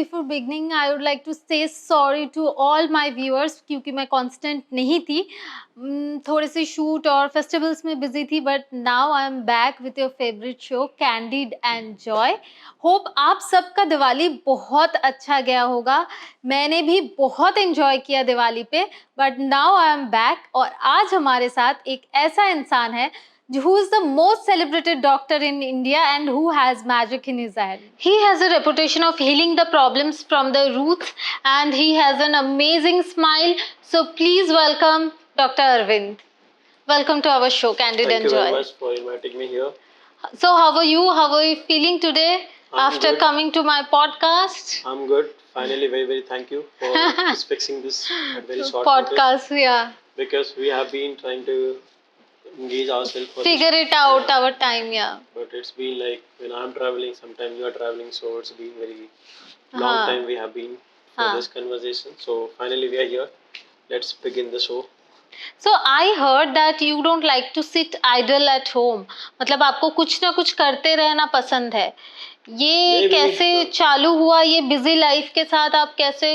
before beginning, I would like to say sorry to all my viewers क्योंकि मैं constant नहीं थी, थोड़े से shoot और festivals में busy थी, but now I am back with your favorite show Candid and Joy. Hope आप सबका दिवाली बहुत अच्छा गया होगा. मैंने भी बहुत enjoy किया दिवाली पे, but now I am back और आज हमारे साथ एक ऐसा इंसान है who is the most celebrated doctor in India and who has magic in his hand. He has a reputation of healing the problems from the roots and he has an amazing smile. So please welcome Dr. Arvind. Welcome to our show, Candid and Joy. Thank you very much for inviting me here. So how are you? How are you feeling today after good. coming to my podcast? I'm good. Finally, very thank you for just fixing this at very short podcast, notice. Yeah. Because we have been trying to engage ourselves for figure this, it out our time, yeah. But it's been like when I'm traveling, sometimes you are traveling, so it's been very long time we have been for this conversation. So finally we are here. Let's begin the show. So I heard that you don't like to sit idle at home. मतलब आपको कुछ ना कुछ करते रहना पसंद है. ये कैसे चालू हुआ? ये बिजी लाइफ के साथ आप कैसे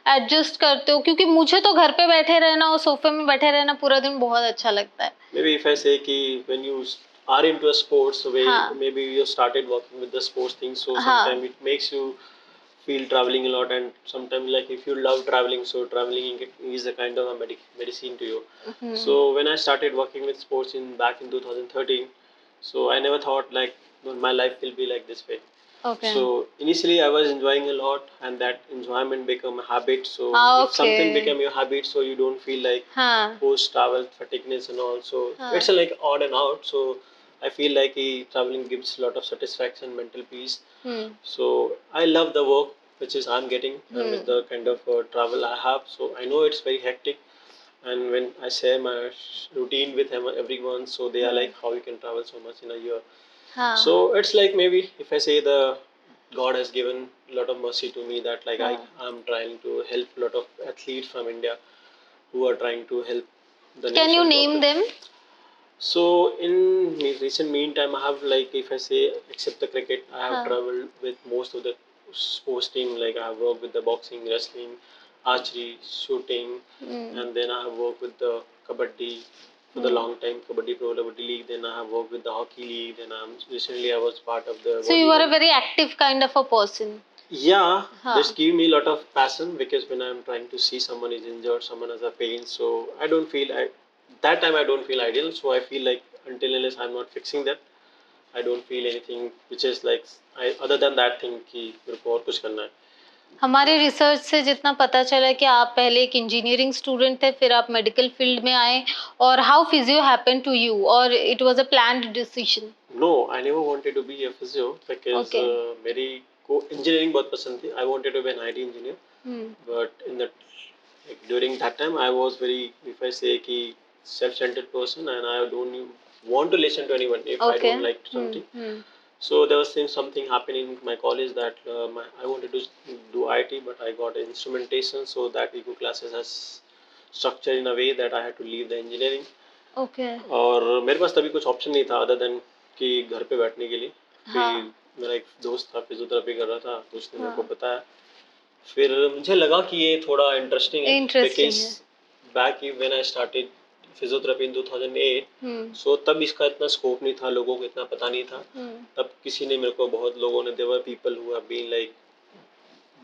एडजस्ट करते हो? क्योंकि मुझे तो घर पे बैठे रहना और सोफे में बैठे रहना पूरा दिन बहुत अच्छा लगता है. Maybe if I say कि when you are into a sports way, maybe you started working with the sports thing, so sometimes it makes you feel traveling a lot, and sometimes like if you love traveling, so traveling is a kind of a medicine to you. So when I started working with sports back in 2013, so I never thought like my life will be like this way. Okay. So initially I was enjoying a lot, and that enjoyment became a habit. So if something became your habit, so you don't feel like post travel fatigueness and all. So it's like on and out. So I feel like traveling gives a lot of satisfaction, mental peace. So I love the work which is I'm getting with the kind of travel I have. So I know it's very hectic, and when I share my routine with everyone, so they are like, how you can travel so much in a year. So it's like maybe if I say the God has given a lot of mercy to me that like I'm trying to help a lot of athletes from India who are trying to help the nation. Can you name them? So in recent meantime, I have like if I say except the cricket, I have traveled with most of the sports team. Like I have worked with the boxing, wrestling, archery, shooting, and then I have worked with the kabaddi for the long time, Kabaddi Pro Kabaddi League. Then I have worked with the hockey league. Then recently I was part of the. So you are a very active kind of a person. Yeah, this give me a lot of passion because when I'm trying to see someone is injured, someone has a pain, so I don't feel that time I don't feel ideal. So I feel like until unless I'm not fixing that, I don't feel anything which is like other than that thing कि मेरे को और कुछ करना है. हमारे research से जितना पता चला कि आप पहले एक इंजीनियरिंग स्टूडेंट थे, फिर आप मेडिकल फील्ड में आए, और how physio happened to you और it was a planned decision? No, I never wanted to be a physio because मेरी को इंजीनियरिंग बहुत पसंद थी. I wanted to be an IT engineer, but in that during that time I was very if I say कि self centred person and I don't want to listen to anyone if I don't like something. So there was something happening in my college that I wanted to do IT, but I got instrumentation, so that eco classes has structured in a way that I had to leave the engineering. Okay. और मेरे पास तभी कुछ option नहीं था other than कि घर पे बैठने के लिए. फिर मेरा एक दोस्त था फिजियोथेरेपी कर रहा था, तो उसने मेरे को बताया. फिर मुझे लगा कि ये थोड़ा इंटरेस्टिंग है because back when I started physiotherapy in 2008, so तब इसका इतना स्कोप नहीं था, लोगों को इतना पता नहीं था. तब किसी ने मेरे को बहुत लोगों ने there were people who have been like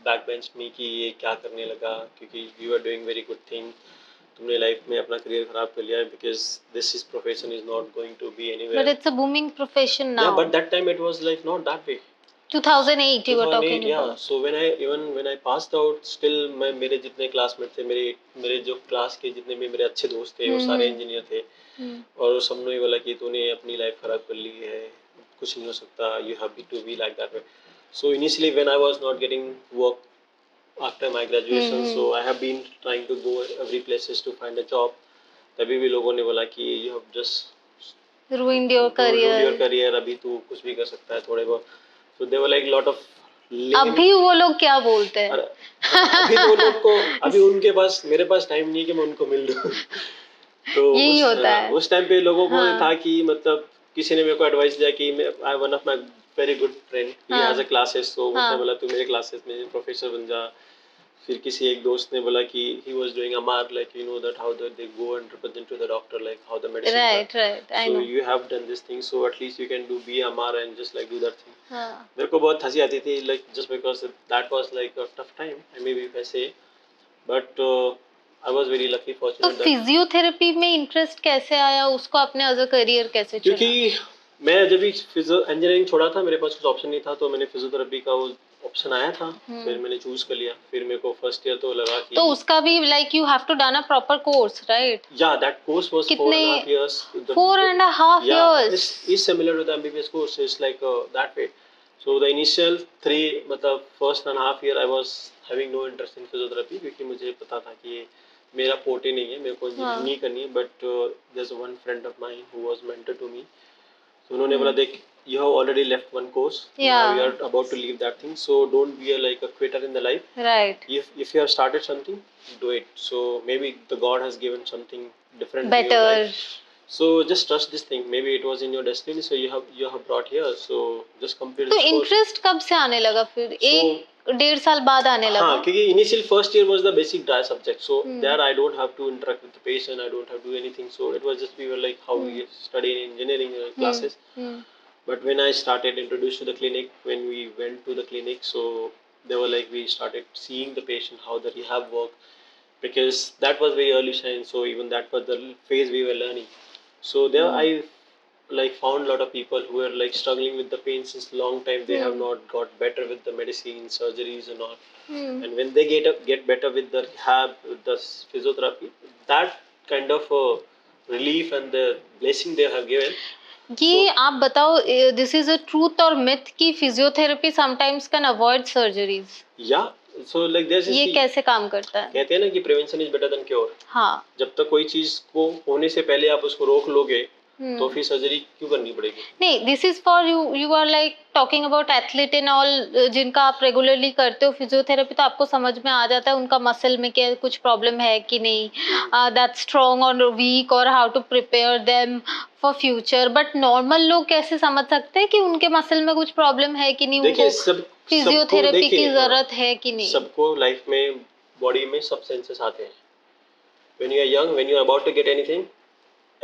back bench me कि ये क्या करने लगा क्योंकि you are doing very good thing, तुमने लाइफ में अपना करियर खराब कर लिया because this is profession is not going to be anywhere. But it's a booming profession now. Yeah, but that time it was like not that way. 2008 you were talking yeah. about. So when I passed out, still मेरे जितने classmate थे, मेरे जो class के जितने भी मेरे अच्छे दोस्त थे, वो सारे इंजीनियर थे. और सब ने बोला कि तूने अपनी लाइफ खराब कर ली है, कुछ नहीं हो सकता, you have to be like that way. So initially when I was not getting work after my graduation, so I have been trying to go every places to find a job. तभी भी लोगों ने बोला कि you have just ruined your career. अभी तू कुछ भी कर सकता है थोड़े बहुत. So they were like lot of अभी वो लोग क्या बोलते हैं? अभी तो लोग को अभी उनके पास मेरे पास टाइम नहीं कि मैं उनको मिल दूं. तो यही होता है उस टाइम पे लोगों को था कि मतलब किसी ने मेरे को एडवाइस दिया कि one of my very good friend. He हाँ. has a classes, so उसने हाँ. बोला तू मेरे classes में प्रोफेसर बन जा. फिर किसी एक दोस्त ने बोला कि he was doing MR, like you know that how they go and represent to the doctor, like how the medicine. Right, right. I So know. you have done this thing, so at least you can do be MR and just like do that thing. हाँ. मेरे को बहुत हंसी आती थी, like just because that was like a tough time, I maybe if I say, but I was very lucky, तो fortunate that. Physiotherapy में interest कैसे आया, उसको आपने एज अ करियर कैसे चुना? क्योंकि मैं जब भी इंजीनियरिंग छोड़ा था, मेरे पास कुछ ऑप्शन नहीं था, तो मैंने फिजियोथेरेपी का वो ऑप्शन आया था, फिर मैंने चूज कर लिया. फिर मेरे को फर्स्ट ईयर तो लगा कि तो उसका भी like you have to done a proper course, right? या that course was 4.5 years. 4.5 years is similar to the MBBS course. It's like that way. So the initial 3 मतलब first and a half year I was having no interest in physiotherapy, क्योंकि मुझे पता था कि ये मेरा पोटे नहीं है, मेरे को इंजीनियरिंग नहीं करनी है. But there's one friend of mine who was mentor to me. So उन्होंने बोला देख, you have already left one course. Now you are about to leave that thing. So don't be like a quitter in the life. Right. If you have started something, do it. So maybe the God has given something different to your better. life. So just trust this thing. Maybe it was in your destiny. So you have brought here. So just complete तो this course. Interest कब से आने लगा फिर? एक 1.5 साल बाद आने लगा? हाँ, क्योंकि initial first year was the basic dry subject. So there I don't have to interact with the patient. I don't have to do anything. So it was just we were like how we study in engineering classes. But when I started introduced to the clinic, when we went to the clinic, so they were like we started seeing the patient, how the rehab work, because that was very early science. So even that was the phase we were learning. So there I like found a lot of people who were like struggling with the pain since long time. They have not got better with the medicine, surgeries and all. And when they get better with the rehab, with the physiotherapy, that kind of relief and the blessing they have given. ये आप बताओ, this is a truth और myth कि physiotherapy sometimes can avoid surgeries? या so like this ये कैसे काम करता है? कहते हैं ना कि prevention is better than cure. हाँ. जब तक कोई चीज को होने से पहले आप उसको रोक लोगे, तो फिर सर्जरी क्यों करनी पड़ेगी? नहीं, this is for you. You are like talking about athlete and all, जिनका आप रेगुलरली करते हो फिजियोथेरेपी, तो आपको समझ में आ जाता है उनका मसल में क्या कुछ प्रॉब्लम है कि नहीं, दैट स्ट्रॉन्ग और वीक, और how to prepare them for future. But normal लोग कैसे समझ सकते हैं कि उनके मसल में कुछ प्रॉब्लम है कि नहीं, उनको फिजियोथेरेपी की जरूरत है कि नहीं? सबको लाइफ में बॉडी में सब सेंसेस आते हैं. When you are young, when you are about to get anything,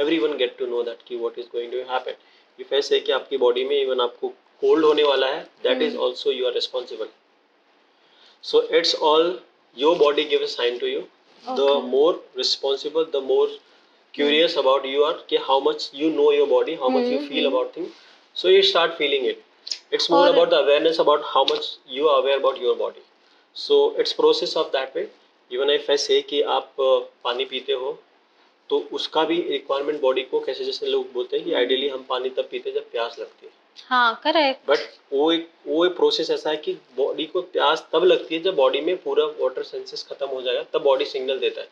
everyone get to know that कि what is going to happen. If I say कि आपकी बॉडी में इवन आपको कोल्ड होने वाला है, that is also you are responsible. So it's all your body gives a sign to you. The more responsible, the more curious about you are कि how much you know your body, how much you feel about things. So you start feeling it. It's more about the awareness about how much you are aware about your body. So it's process of that way. Even if I say कि आप पानी पीते हो, तो उसका भी requirement body को कैसे, जैसे लोग बोलते हैं कि आइडियली हम पानी तब पीते हैं जब प्यास लगती है. हाँ, करेक्ट. बट वो एक प्रोसेस ऐसा है कि बॉडी को प्यास तब लगती है जब बॉडी में पूरा वाटर सेंसेस खत्म हो जाएगा, तब बॉडी सिग्नल देता है.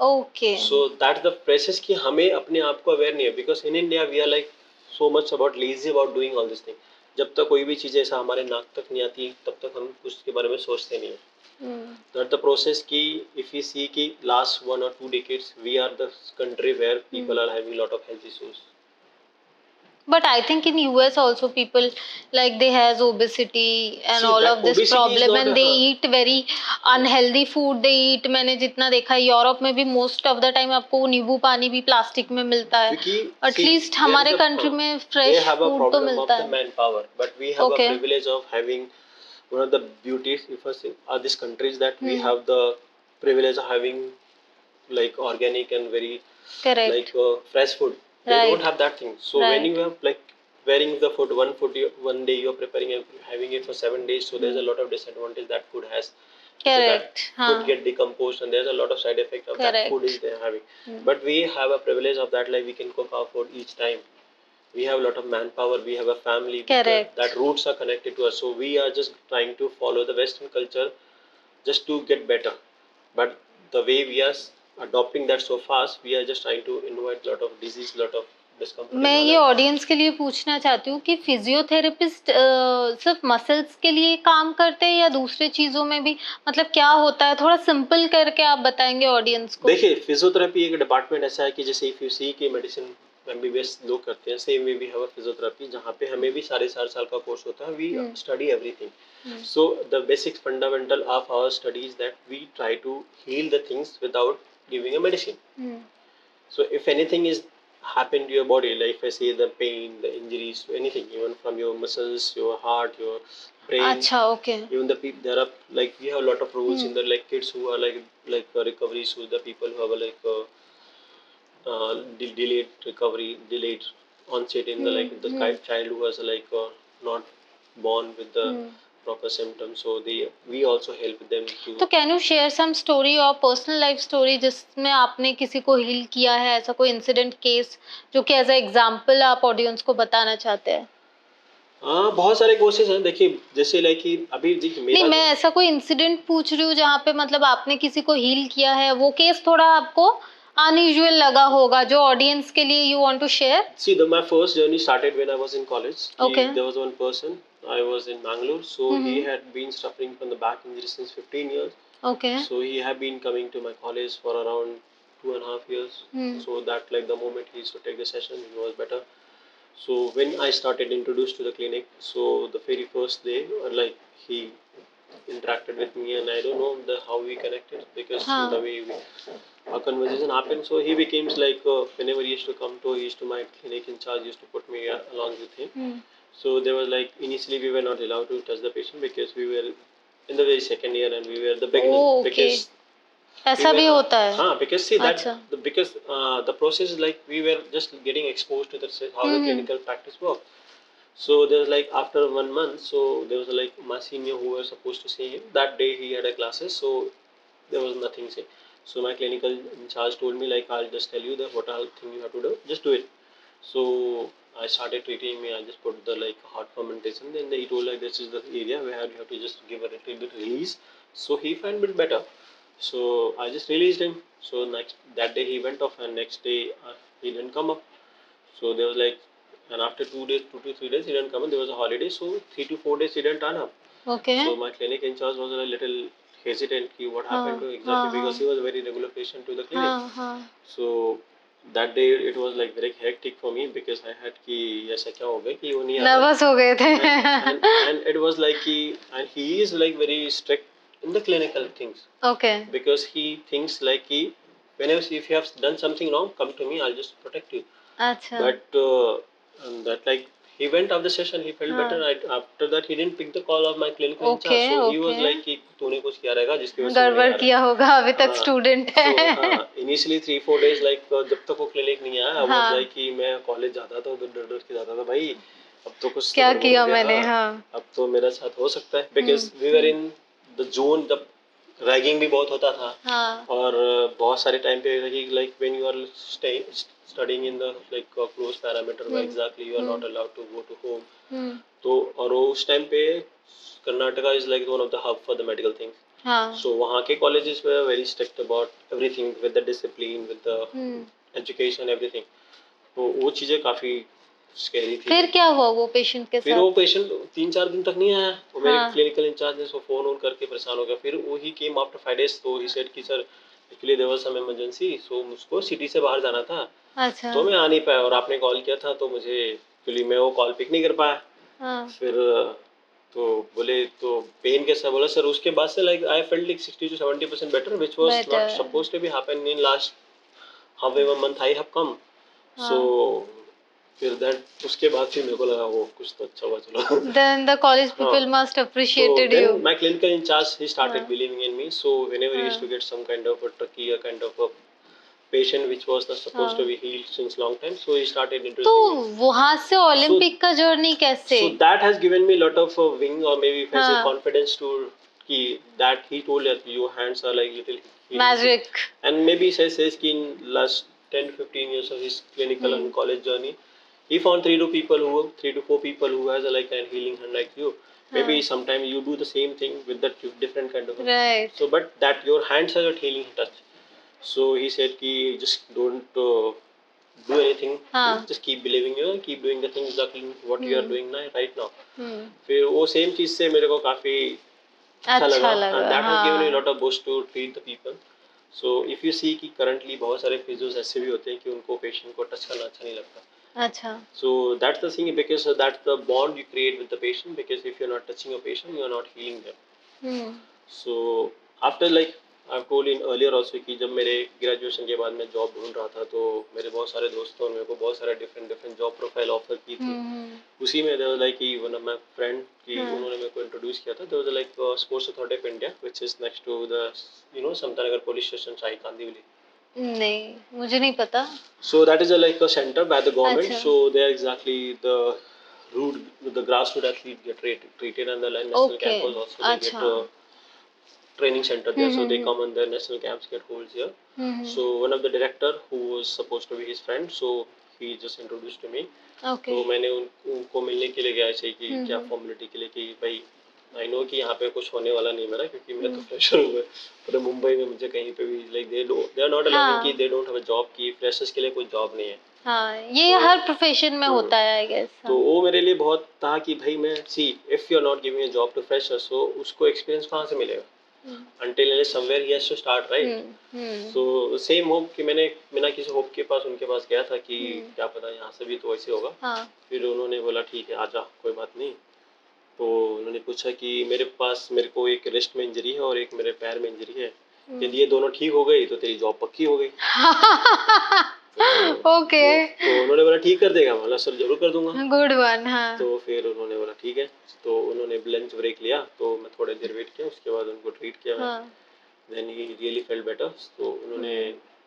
Okay. So that's the process कि हमें अपने आप को अवेयर नहीं है, because in India we are like so much about lazy about doing all this thing. जब तक कोई भी चीज़ ऐसा हमारे नाक तक नहीं आती, तब तक हम उसके बारे में सोचते नहीं है. That the process ki if we see ki last 1 or 2 decades we are the country where people are having a lot of health issues. But I think in US also people like they has obesity and See, all that of this obesity is problem, not and they eat very unhealthy food. They eat, मैंने जितना देखा है Europe में भी most of the time आपको नींबू पानी भी प्लास्टिक में मिलता है. क्योंकि Atleast हमारे कंट्री में फ्रेश फूड तो मिलता है. manpower, but we have a privilege of having one of the beauties if I say are these countries that we have the privilege of having like organic and very like fresh food. They don't have that thing. So when you have like wearing the food, one day you are preparing and having it for 7 days, so there's a lot of disadvantage that food has. Correct. Food get decomposed and there's a lot of side effect of that food is they're having. But we have a privilege of that, like we can cook our food each time. We have a lot of manpower, we have a family. Correct. That roots are connected to us. So we are just trying to follow the Western culture just to get better. But the way we are adopting that so fast, we are just trying to invite a lot of disease, lot of discomfort. मैं ये audience के लिए पूछना चाहती हूँ कि physiotherapist सिर्फ muscles के लिए काम करते हैं या दूसरे चीजों में भी, मतलब क्या होता है, थोड़ा सिंपल करके आप बताएंगे ऑडियंस को? देखिए, फिजियोथेरेपी एक डिपार्टमेंट ऐसा है कि जैसे इफ यू सी की मेडिसिन MBBS लोग करते हैं, same way we have a physiotherapy, जहाँ पे हमें भी 4.5 साल का कोर्स होता है. We study everything. So the basic fundamental of our study is that we try to heal the things without giving a medicine. So if anything is happened to your body, like if I say the pain, the injuries, anything, even from your muscles, your heart, your brain. अच्छा, okay. Even the people, there are like we have a lot of rules in the like kids who are like recovery, so the people who have like delayed recovery, delayed onset in the like the child who was like not born with the proper symptoms, so we also help them to. तो can you share some story और personal life story जिसमें आपने किसी को heal किया है, ऐसा कोई इंसिडेंट केस जो कि एज अ एग्जांपल आप ऑडियंस को बताना चाहते हैं? हाँ, बहुत सारे कोर्सेज हैं. देखिए जैसे लाइक कि अभी नहीं, मैं ऐसा कोई इंसिडेंट पूछ रही हूँ जहाँ पे मतलब आपने किसी को हील किया है, वो केस थोड़ा आपको अनयूजुअल लगा होगा जो ऑडियंस के लिए you want to share. See, my first journey started when I was in college. Okay. There was one person. I was in Bangalore, so he had been suffering from the back injury since 15 years. Okay. So he had been coming to my college for around 2.5 years. So that like the moment he used to take the session, he was better. So when I started introduced to the clinic, so the very first day, like he interacted with me, and I don't know how we connected, because the way our conversation happened. So he became like whenever he used to come to, he used to my clinic in charge used to put me along with him. So there was like initially we were not allowed to touch the patient because we were in the very second year and we were the beginning. Oh, okay. Because ऐसा भी होता है. हाँ, because see that अच्छा. because the process is like we were just getting exposed to the how the clinical practice work. So there was like after 1 month, so there was like my senior who was supposed to see him. That day he had a classes, so there was nothing say. So my clinical in charge told me like I'll just tell you that what all thing you have to do, just do it. So I started treating me. I just put the like heart fermentation. Then he told like this is the area where you have to just give a little bit release. So he found it better. So I just released him. So next that day he went off, and next day he didn't come up. So there was like, and after 2 days, 2 to 3 days, he didn't come. And there was a holiday, so 3 to 4 days he didn't turn up. Okay. So my clinic in charge was a little hesitant कि what happened to exactly, because he was a very regular patient to the clinic. So that day it was like very hectic for me because I had कि ऐसा क्या हो गया कि वो नहीं आ रहा. नर्वस हो गए थे. And it was like and he is like very strict in the clinical things. Okay. Because he thinks like whenever if you have done something wrong, come to me, I'll just protect you. अच्छा. But that like he went off the session, he felt better. After that he didn't pick the call of my clinical in charge. So he was like कि तूने कुछ किया रहेगा जिसकी वजह से गड़बड़ किया होगा, अभी तक स्टूडेंट है. So initially 3-4 days like जब तक वो क्लिनिक नहीं आया, I was like कि मैं कॉलेज जाता था, उधर डर डर के जाता था भाई, अब तो कुछ क्या किया मैंने. हाँ, अब तो मेरे साथ हो सकता है. Because we were in the zone, the ragging भी बहुत होता था. और बहुत सारे टाइम पे like when you are studying in the like close parameter में exactly you are not allowed to go to home. तो और उस टाइम पे Karnataka is like one of the hub for the medical things. So वहाँ के colleges were very strict about everything with the discipline, with the education, everything. तो वो चीज़ें काफ़ी स्कैरी थी. फिर क्या हुआ वो पेशेंट के साथ? फिर वो पेशेंट 3-4 दिन तक नहीं आया. वो मेरे क्लिनिकल इंचार्ज ने उसको फोन ऑन करके परेशान हो गया. फिर वो ही केम आफ्टर 5 days. तो ही सेड कि sir actually there was some emergency, so मुझको सिटी से बाहर जाना था. अच्छा. तो मैं आ नहीं पाया और आपने कॉल किया था तो मुझे एक्चुअली मैं वो कॉल पिक नहीं कर पाया. फिर तो बोले तो पेन कैसा, बोला सर उसके बाद से like I felt like 60-70% better, which was not supposed to be happen in last half a month I have come. So फिर दैट उसके बाद फिर मेरे को लगा वो कुछ तो अच्छा हुआ चलो. Then the college people must appreciated you. Then my clinical in charge, he started believing in me. So whenever he used to get some kind of a tricky, a kind of a patient which was not supposed to be healed since long time, so he started introducing me. तो वहाँ से Olympic का journey कैसे? So that has given me a lot of wing, or maybe if I say confidence to that he told that your hands are like little magic. And maybe he says in last 10-15 years of his clinical and college journey, he found 3 to 4 people who has a like a healing hand like you. Maybe sometimes you do the same thing with that different kind of. Right. So but that your hands have a healing touch. So he said कि just don't do anything. Just keep believing you, keep doing the things exactly what you are doing now right now. फिर वो same चीज से मेरे को काफी अच्छा लगा. And that has given me a lot of boost to treat the people. So if you see कि करंटली बहुत सारे फिजियोस ऐसे भी होते हैं कि उनको पेशेंट को टच करना अच्छा नहीं लगता. अच्छा. So that's the thing, because that's the bond you create with the patient, because if you're not touching a patient, you're not healing them. So after, like I've told in earlier also कि जब मेरे graduation के बाद मैं job ढूंढ रहा था तो मेरे बहुत सारे दोस्तों ने मेरे को बहुत सारे डिफरेंट जॉब प्रोफाइल ऑफर की थी. उसी में there was like one of my friend की उन्होंने मेरे को इंट्रोड्यूस किया था. there was like sports authority of India which is next to the Samtanagar police station शाही कांदिवली. नहीं, मुझे नहीं पता. So that is like a center by the government. अच्छा. So they are exactly the root, the grassroots athlete get treated, and the national Okay. camp was also they अच्छा. get a training center there. So they come and the national camps get holds here. So one of the director who was supposed to be his friend, so he just introduced to me. Okay. तो मैंने उनको मिलने के लिए गया ऐसे कि क्या फॉर्मेलिटी के लिए कि भाई आई नो कि यहाँ पे कुछ होने वाला नहीं मेरा, क्योंकि मैं तो फ्रेशर हूँ. पूरे मुंबई में मुझे कहीं पे भी like they are not allowing कि they don't have a job, की फ्रेशर्स के लिए कोई जॉब नहीं है. हाँ, ये तो, हर प्रोफेशन में होता है आई गेस. तो वो मेरे लिए बहुत था कि भाई मैं see if you are not giving a job to freshers, so उसको एक्सपीरियंस कहाँ से मिलेगा. until unless somewhere he has to start, right? So same hope कि मैंने बिना किसी होप के पास उनके पास गया था कि क्या पता यहाँ से भी तो ऐसे होगा. फिर उन्होंने बोला ठीक है आजा, कोई बात नहीं. तो उन्होंने पूछा कि मेरे को एक रिस्ट में इंजरी है और एक मेरे पैर में इंजरी है, यदि ये दोनों ठीक हो गई तो तेरी जॉब पक्की हो गई. ओके. तो उन्होंने बोला ठीक कर देगा. बोला सर जरूर कर दूंगा. Good one. हाँ. तो फिर उन्होंने बोला ठीक है. तो उन्होंने लंच ब्रेक लिया, तो मैं थोड़ी देर वेट किया, उसके बाद उनको ट्रीट किया. Then he really felt better. तो उन्होंने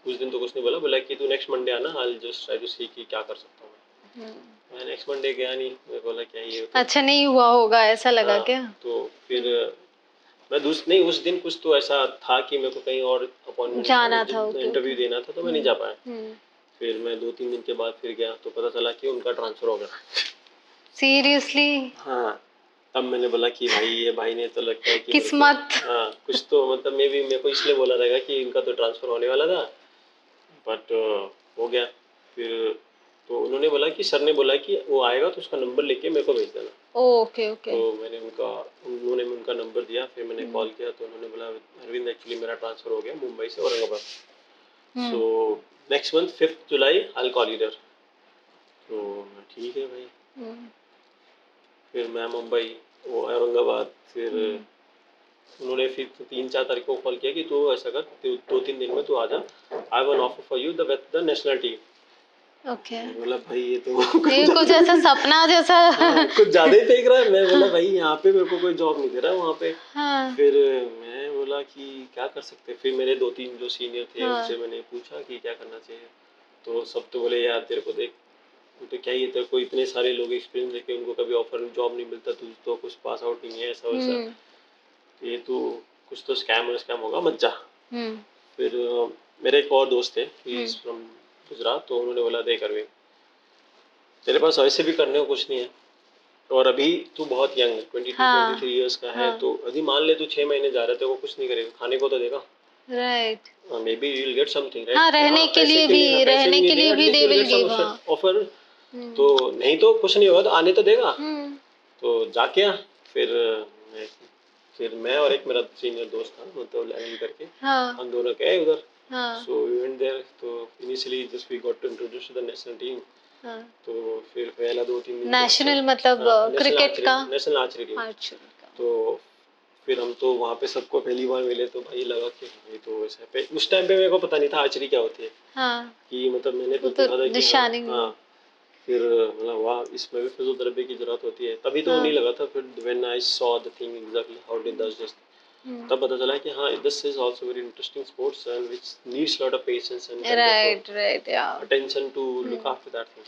कुछ दिन तो कुछ नहीं बोला कि तू नेक्स्ट मंडे आना, I will just try to see कि क्या कर सकता हूँ. मैं नेक्स्ट मंडे गया नहीं. मैं बोला क्या ये अच्छा नहीं हुआ होगा ऐसा लगा क्या. तो फिर मैं नहीं उस दिन कुछ तो ऐसा था कि मेरे को कहीं और अपॉइंटमेंट जाना था, इंटरव्यू देना था, तो मैं नहीं जा पाया. फिर मैं 2-3 दिन के बाद फिर गया तो पता चला कि उनका ट्रांसफर हो गया. सीरियसली. हाँ. तब मैंने बोला कि भाई ये भाई ने तो लगता है कि किस्मत. हाँ कुछ तो मतलब मेरे को इसलिए बोला रहेगा कि इनका तो ट्रांसफर होने वाला था, बट हो गया. फिर तो उन्होंने बोला कि सर ने बोला कि वो आएगा तो उसका नंबर लेके मेरे को भेज देना. Okay okay. तो उन्होंने उनका नंबर दिया. फिर मैंने कॉल किया तो उन्होंने बोला अरविंद एक्चुअली मेरा ट्रांसफर हो गया मुंबई से Aurangabad. So next month 5th July I will call you there. तो ठीक है भाई. फिर मैं मुंबई वो औरंगाबाद. फिर उन्होंने फिर 3-4 तारीख को कॉल किया कि तू ऐसा कर 2-3 दिन में तू आ जा, I have an offer for you the national team. Okay. बोला भाई ये कुछ ऐसा सपना जैसा कुछ ज्यादा ही फेंक रहा है. मैं बोला भाई यहाँ पे मेरे को कोई जॉब नहीं दे रहा वहाँ पे. फिर मैं बोला कि क्या कर सकते. फिर मेरे 2-3 जो सीनियर थे उनसे मैंने पूछा कि क्या करना चाहिए. तो सब तो बोले यार तेरे को देख तो क्या ही तेरे को इतने सारे लोग एक्सपीरियंस लेके उनको कभी ऑफर जॉब नहीं मिलता, तू तो कुछ पास आउट नहीं है ऐसा वैसा, ये तो कुछ तो स्कैम होगा, मत जा. फिर मेरे एक और दोस्त थे फ्रॉम गुजरात. तो उन्होंने बोला देख अरविंद तेरे पास ऐसे भी करने को कुछ नहीं है और अभी तू बहुत यंग है 22-23 इयर्स का है. तो यदि मान ले तू 6 महीने जा रहे थे वो कुछ नहीं करेगा, खाने को तो देगा. Right. May be you will get something right. हाँ रहने के लिए भी दे विल गिव ऑफर. तो नहीं तो कुछ नहीं होगा तो आने तो देगा. तो जाके फिर मैं और एक मेरा सीनियर दोस्त था मतलब लैंड करके हम दोनों गए उधर. So we went there. तो initially just we got to introduce to the national team. तो फिर पहला 2-3 दिन नेशनल मतलब क्रिकेट का नेशनल आर्चरी टीम. तो फिर हम तो वहाँ पे सबको पहली बार मिले तो भाई लगा कि ये तो वैसा है. उस टाइम पे मेरे को पता नहीं था आर्चरी क्या होती है. कि मतलब मैंने तो देखा था कि हाँ. फिर मतलब वाह इसमें भी फिजियोथेरेपी की जरूरत होती है. तभी तो नहीं लगा था. फिर when I saw the thing exactly how did does this, तब पता चला कि हाँ this is also very interesting sports and which needs lot of patience and right या attention to look after that thing.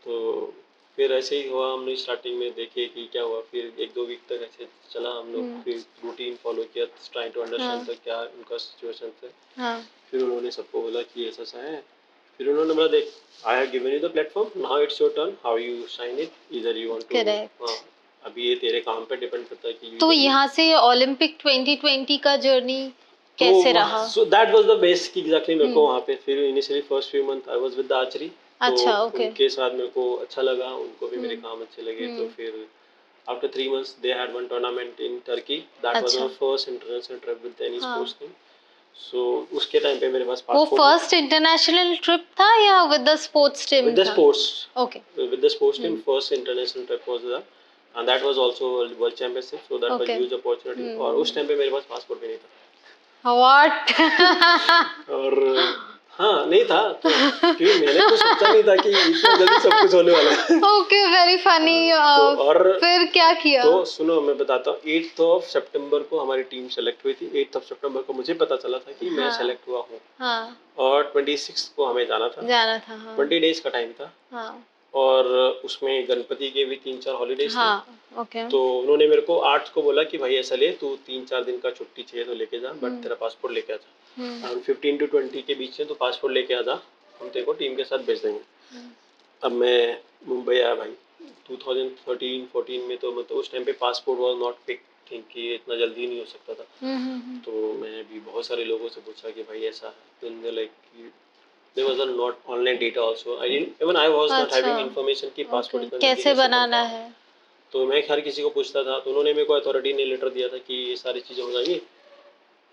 तो फिर ऐसे ही हुआ. हमने स्टार्टिंग में देखे कि क्या हुआ. फिर 1-2 वीक तक ऐसे चला हम लोग. फिर रूटीन फॉलो किया ट्राइंग टू अंडरस्टैंड क्या उनका सिचुएशन था. फिर उन्होंने सबको बोला कि ऐसा है. फिर उन्होंने बोला देख I have given you the platform, now it's your turn, how you sign it, either you want to. Correct. अभी ये तेरे काम पे डिपेंड करता है कि तो यहाँ से ओलंपिक 2020 का जर्नी कैसे रहा. So that was the basic exactly. मेरे को वहाँ पे फिर initially first few months I was with the archery. अच्छा ओके. उनके साथ मेरे को अच्छा लगा, उनको भी मेरे काम अच्छे लगे. तो फिर after 3 months they had one tournament in Turkey. That was our first international trip with any sports team. सो उसके टाइम पे मेरे पास वो पासपोर्ट फर्स्ट इंटरनेशनल ट्रिप था या with the sports team with the था? sports okay. with the sports team. First international trip was that, and that was also world championship, so that was Okay. huge opportunity. और उस time पे मेरे पास passport भी नहीं था. What? और हाँ नहीं था तो क्योंकि मैंने कुछ सोचा नहीं था कि इतना जल्दी सब कुछ होने वाला है. Okay, very funny. तो और फिर क्या किया? तो सुनो मैं बताता हूँ. 8th of September को हमारी टीम सेलेक्ट हुई थी. 8th of September को मुझे पता चला था कि मैं सेलेक्ट हुआ हूँ. हाँ. और 26 को हमें जाना था. हाँ. 20 days का टाइम था. हाँ. और उसमें गणपति के भी 3-4 हॉलीडेज थे. हाँ. ओके. तो उन्होंने मेरे को 8 को बोला कि भाई ऐसा ले, तू 3-4 दिन का छुट्टी चाहिए तो लेके जा, बट तेरा पासपोर्ट लेके आ जा. और 15 to 20 के बीच में तो पासपोर्ट लेके आ जा, हम तेरे को टीम के साथ भेज देंगे. अब मैं मुंबई आया भाई 2013-14 में. तो मतलब उस टाइम पे passport was not pick think कि इतना जल्दी नहीं हो सकता था. तो मैं भी बहुत सारे लोगों से पूछा कि भाई ऐसा है. तो like there was a not online data also. I didn't even I was not having information कि पासपोर्ट इतना जल्दी कैसे बनाना है. तो मैं हर किसी को पूछता था. तो उन्होंने मेरे को अथॉरिटी ने लेटर दिया था कि ये सारी चीज़ें हो जाएंगी,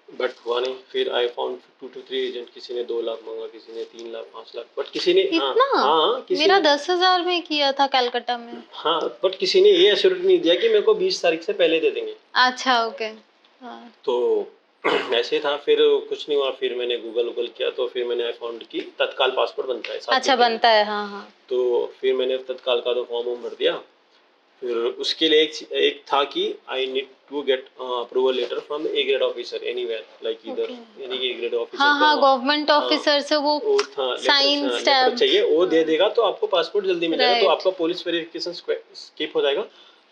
बट हुआ नहीं. फिर आई फाउंड 2 to 3 एजेंट. किसी ने 2 लाख मांगा, किसी ने 3 लाख 5 लाख, बट किसी ने हाँ किसी मेरा 10,000 में किया था कलकत्ता में. हाँ बट किसी ने ये एश्योरिटी नहीं दिया कि मेरे को 20 तारीख से पहले दे देंगे. अच्छा ओके. तो ऐसे था. फिर कुछ नहीं हुआ. फिर मैंने गूगल किया तो फिर मैंने आई फाउंड कि तत्काल पासपोर्ट बनता है. अच्छा बनता है. हाँ हाँ. तो फिर मैंने तत्काल का तो फॉर्म भर दिया. फिर उसके लिए एक था कि I need to get approval letter from A grade officer anywhere like इधर यानी कि ए ग्रेड ऑफिसर. हाँ गवर्नमेंट ऑफिसर से वो साइन स्टैम्प चाहिए. वो दे देगा तो आपको पासपोर्ट जल्दी मिल जाएगा. तो आपका पुलिस वेरिफिकेशन स्किप हो जाएगा.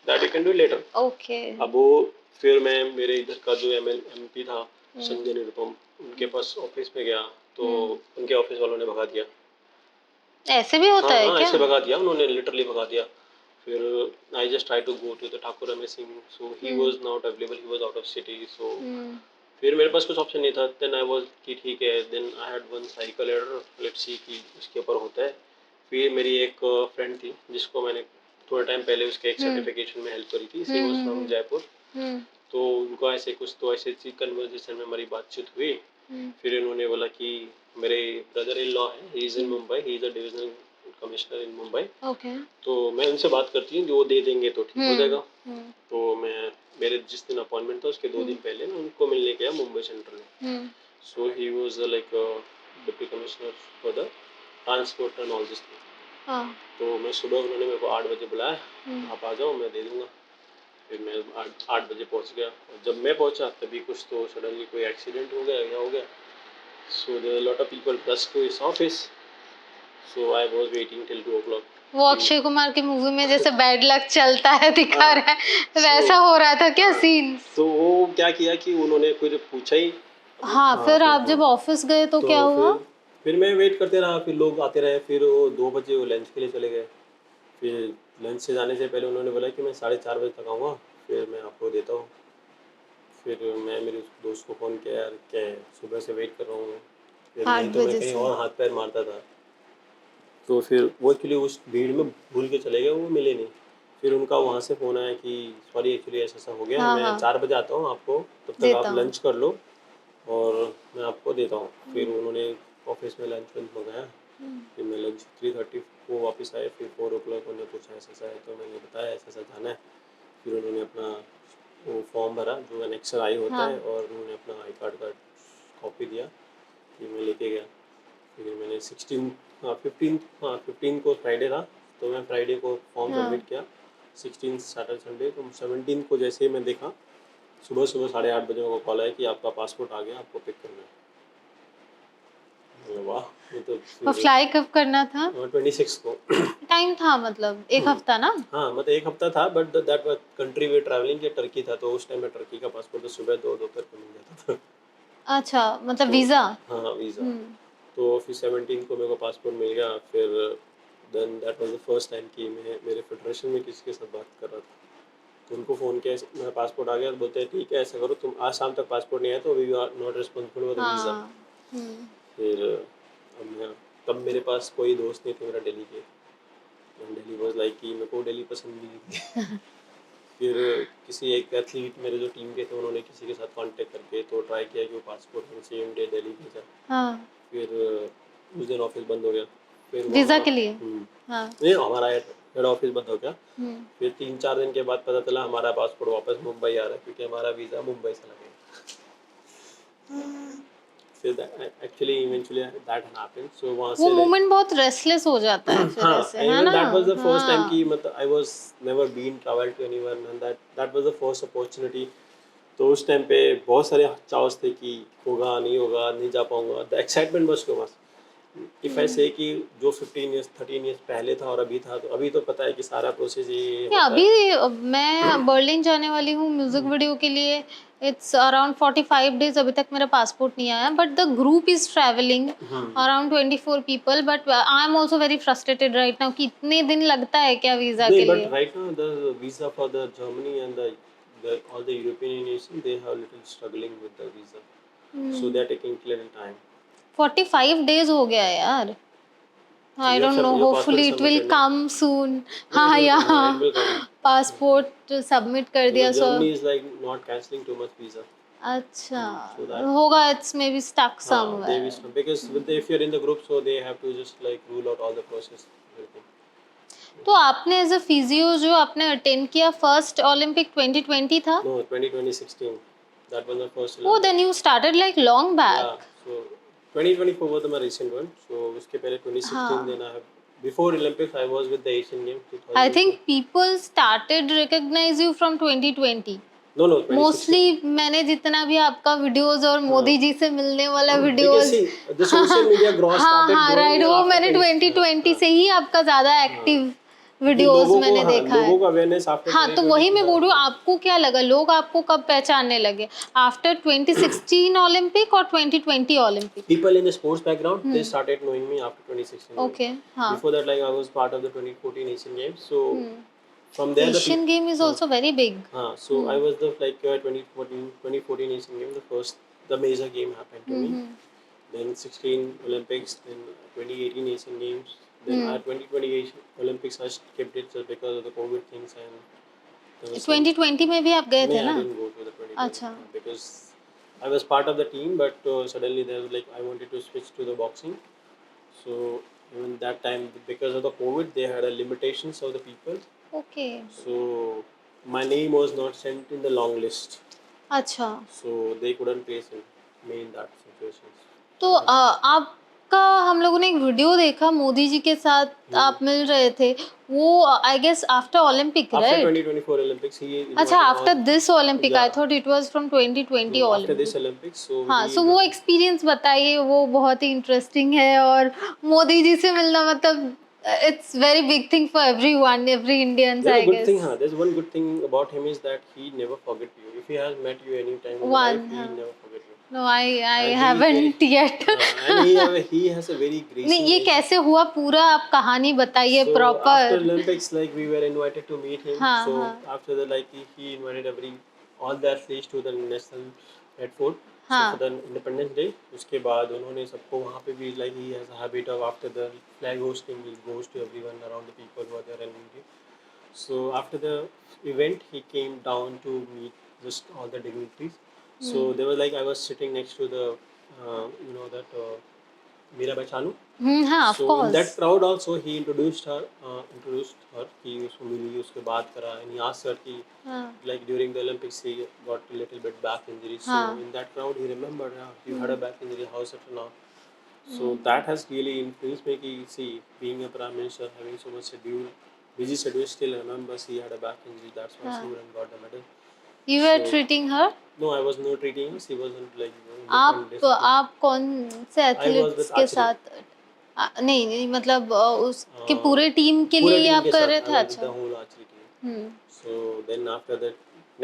That you can do later. Okay. अब वो फिर मैं मेरे इधर का जो एमपी था संजय निरुपम, उनके पास ऑफिस में गया. तो उनके ऑफिस वालों ने भगा दिया. ऐसे भी होता है क्या? ऐसे भगा दिया उन्होंने, लिटरली भगा दिया. फिर I just try to go to the Thakur Ramesh Singh. So he was not available, he was out of city. So फिर मेरे पास कुछ ऑप्शन नहीं था. देन आई वाज कि ठीक है. Then I had one cycle error, let's see कि उसके ऊपर होता है. फिर मेरी एक फ्रेंड थी जिसको मैंने थोड़ा टाइम पहले उसके एक सर्टिफिकेशन में हेल्प करी थी. She was from Jaipur. तो उनको ऐसे कुछ तो ऐसे कन्वर्सेशन में हमारी बातचीत हुई. फिर इन्होंने बोला कि मेरे ब्रदर इन लॉ है, he is in Mumbai, he is a divisional commissioner इन मुंबई. तो मैं उनसे बात करती हूँ, जो वो दे देंगे तो ठीक हो जाएगा. तो मैं मेरे जिस दिन अपॉइंटमेंट था उसके 2 दिन पहले मैं उनको मिलने गया मुंबई सेंट्रल में. So he was like deputy commissioner for the transport and all this thing. तो मैं सुबह उन्होंने मेरे को 8 बजे बुलाया, आप आ जाओ मैं दे दूंगा. फिर मैं 8 बजे पहुंच गया. और जब मैं पहुंचा तभी कुछ तो सडनली कोई एक्सीडेंट हो गया या हो गया. So there lot of people rush to his office. So I was waiting till 2 o'clock. वो अक्षय कुमार की मूवी में जैसे बैड लक चलता है दिखा रहा है, वैसा हो रहा था क्या सीन? तो वो क्या किया कि उन्होंने कुछ पूछा ही. फिर आप जब ऑफिस गए तो क्या हुआ? फिर मैं वेट करते रहा. फिर लोग आते रहे. फिर वो 2 बजे वो लंच के लिए चले गए. फिर लंच से जाने से पहले उन्होंने बोला कि मैं 4:30 बजे तक आऊँगा, फिर मैं आपको देता हूँ. फिर मैं मेरे दोस्त को फ़ोन किया, यार क्या सुबह से वेट कर रहा हूँ. फिर नहीं तो मैं कहीं और हाथ पैर मारता था. तो फिर वो एक्चुअली उस भीड़ में भूल के चले गए, वो मिले नहीं. फिर उनका वहाँ से फ़ोन आया कि सॉरी एक्चुअली ऐसा हो गया. मैं 4 बजे आता हूँ, आपको तब तक आप लंच कर लो और मैं आपको देता हूँ. फिर उन्होंने ऑफिस में लंच मंगाया. फिर मैं लंच 3:30 को वापस आए. फिर 4 o'clock उन्होंने पूछा ऐसा है, तो मैंने बताया ऐसा जाना है. फिर उन्होंने अपना वो फॉर्म भरा जो एनेक्सर आई होता है, और उन्होंने अपना आई कार्ड का कॉपी दिया. फिर मैं लेके गया. फिर मैंने 15 को फ्राइडे था, तो मैं फ्राइडे को फॉर्म सबमिट किया. 16 सैटरडे संडे. तो 17 को जैसे ही मैं देखा, सुबह 8:30 बजे को कॉल आया कि आपका पासपोर्ट आ गया, आपको पिक करना है. वाह. ये तो फ्लाई कब करना था? 26 को. टाइम था मतलब 1 हफ्ता ना? हाँ मतलब 1 हफ्ता था, but that was country way travelling के टर्की था. तो उस टाइम में टर्की का पासपोर्ट तो सुबह 2 दोपहर को मिल जाता था. अच्छा मतलब वीज़ा? हाँ वीज़ा. तो फिर 17 को मेरे को पासपोर्ट मिल गया. फिर then that was the first time कि मैं मेरे फेडरेशन में किसी के साथ बात कर रहा था. तो उनको फ़ोन किया, मेरा पासपोर्ट आ गया. तो बोलते हैं ठीक है ऐसा करो, तुम आज शाम तक पासपोर्ट नहीं आया तो we are not responsible for the visa. फिर तब मेरे पास कोई दोस्त नहीं थे मेरा दिल्ली के. दिल्ली वाज लाइक कि मेरे को दिल्ली पसंद नहीं थी. फिर किसी एक एथलीट मेरे जो टीम के थे उन्होंने किसी के साथ कांटेक्ट करके तो ट्राई किया कि वो पासपोर्ट में सेम डे दिल्ली भेजा। हाँ फिर उस दिन ऑफिस बंद हो गया। फिर वीजा वहाँ के लिए। हाँ नहीं हमारा हेड ऑफिस बंद हो गया। हम्म फिर 3-4 दिन के बाद पता चला हमारा पासपोर्ट वापस मुंबई आ रहा है क्योंकि हमारा वीज़ा मुंबई से लगेगा। फिर actually eventually that happened so वहाँ वो से मोमेंट बहुत रेस्टलेस हो जाता है फिर हाँ ऐसे, है इवन ना? That was the first time हाँ कि मतलब I was never been travel to anyone and that was the first opportunity. तो उस टाइम पे बहुत सारे चाउस थे कि होगा नहीं होगा नहीं जा पाऊंगा। The excitement was too much. If I say कि जो 15 इयर्स 13 इयर्स पहले था और अभी था तो अभी तो पता है कि सारा प्रोसेस ये या होता अभी है। मैं बर्लिन जाने वाली हूँ म्यूजिक वीडियो के लिए। इट्स अराउंड 45 डेज, अभी तक मेरा पासपोर्ट नहीं आया, but the group is travelling around 24 people, but I am also very frustrated right now कि इतने दिन लगता है क्या वीजा नहीं के but लिए? right now the visa for the Germany and the all the European nations they have little struggling with the visa so they are taking little time. 45 days हो गया है यार। So I don't know, your passport is hopefully it will submitted, no? Come soon. No, it हाँ will come. It यहाँ will come. Passport submit कर दिया Because so. Germany is like not cancelling too much visa. अच्छा So that होगा, it's maybe stuck they will somewhere. because with the, if you're in the group so they have to just like rule out all the process everything. तो आपने as a physio जो आपने attend किया, first Olympic 2020 था? No, 2016. That was the first Oh, Olympic. then you started like long Yeah, back. so 2024 was the my recent one. So उसके पहले 2016 हाँ then I have before Olympics I was with the Asian Games I 2004. Think people started recognise you from 2020। No, no, 2016. Mostly मैंने जितना भी आपका videos और हाँ. मोदी जी से मिलने वाला Because videos see, the social media gross हाँ started हाँ growing राइट, वो after मैंने 2020 हाँ, से ही आपका ज्यादा हाँ. एक्टिव क्योंकि वीडियोस मैंने देखा है। लोगों का अवेयरनेस आफ्टर हाँ तो 2020 वही मैं बोल रही हूँ, हाँ. आपको क्या लगा, लोग आपको कब पहचानने लगे? आफ्टर 2016 ओलंपिक और 2020 Olympic? People in the sports background they started knowing me after 2016 only. Okay हाँ। Before that like I was part of the 2014 Asian Games so from there the Asian game is people also very big. so I was the like 2014 Asian Games the first the major game happened to me. Then 16 Olympics, then 2018 Asian Games, then our 2020 Asian Olympics I skipped it just because of the COVID things and there was some 2020 में भी आप गए no थे I ना? didn't go to the 2020 अच्छा because I was part of the team but suddenly there was like I wanted to switch to the boxing so even that time because of the COVID they had a limitations of the people okay so my name was not sent in the long list अच्छा। so they couldn't place me in that situation. तो आपका हम लोगों ने एक video देखा मोदी जी के साथ आप मिल रहे थे, वो I guess after Olympic After राइट? 2024 Olympics, he अच्छा invited all. After this Olympic, I Yeah. Thought it was from 2020 No, after this Olympic. Olympics, so हाँ he सो वो एक्सपीरियंस बताइए, वो बहुत ही इंटरेस्टिंग है। और मोदी जी से मिलना मतलब it's very big thing for everyone, every Indians there's a I good thing, guess. huh? There's one good thing about him is that he never forget you. If he has met you any time in your life, one he हाँ, never forget you. No I And he is very, haven't yet. and he has a very नहीं graceful ये nature. कैसे हुआ, पूरा आप कहानी बताइए So after proper. Olympics, like we were invited to meet him. हाँ So हाँ after that, like he invited all the athletes to the national Red Fort. So for हाँ the Independence Day, उसके बाद उन्होंने सबको वहाँ पे भी like he has a habit of after the flag hosting he goes to everyone around the people who are there and meet him. So after the event, he came down to meet just all the dignitaries. So they were like I was sitting next to the that Mirabai Chanu. हाँ of So in course. that crowd also he introduced her कि उसको मिली उसके बात करा and he asked her कि हाँ like during the Olympics he got a little bit back injury so हाँ in that crowd he remembered you had a back injury how's it now so that has really influenced me कि see being a prime minister having so much busy schedule still remembers he had a back injury that's why she हाँ। wouldn't got the medal you are so treating her? no I was not treating her she wasn't like different discipline आप कौन से I was athletes with के archery साथ? नहीं नहीं मतलब उसके uh, पूरे टीम के लिए पूरे ही टीम आप के कर साथ रहे I थे? was with अच्छा। the whole archery team. Hmm So then after that,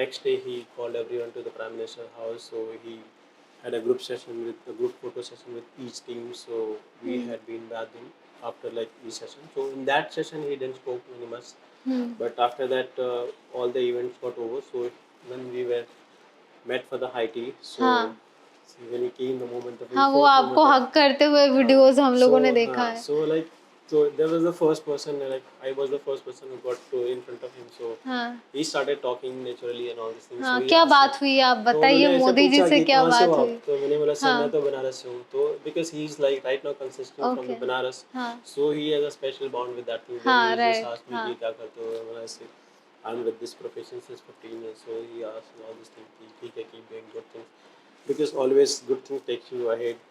next day he called everyone to the Prime Minister's house. So he had a group photo session with each team. So we had been back in after like each session. So in that session he didn't spoke very much. But after that all the events got over. So when we were met for the high tea. So हाँ see, when he came the moment, the very हाँ, वो first आपको moment of हग करते हुए videos हम so लोगों ने देखा है। so like So there was the first person, like I was the first person who got to in front of him. So हाँ he started talking naturally and all these things. हाँ, So he क्या asked me. बात हुई आप तो उन्होंने बताइए, ऐसे मोदी जी पूछा से कि क्या कहाँ से हो बात आप? हुई? तो मैंने बोला सर हाँ मैं तो बनारस से हूँ. तो because he is like right now consisting from okay the Banaras, हाँ so he has a special bond with that thing. Then हाँ he just right asked me हाँ कि क्या करते हो? मैंने ऐसे I'm with this profession since 15 years. So he asked me all these things कि ठीक है, keep doing good things because always good things takes you ahead.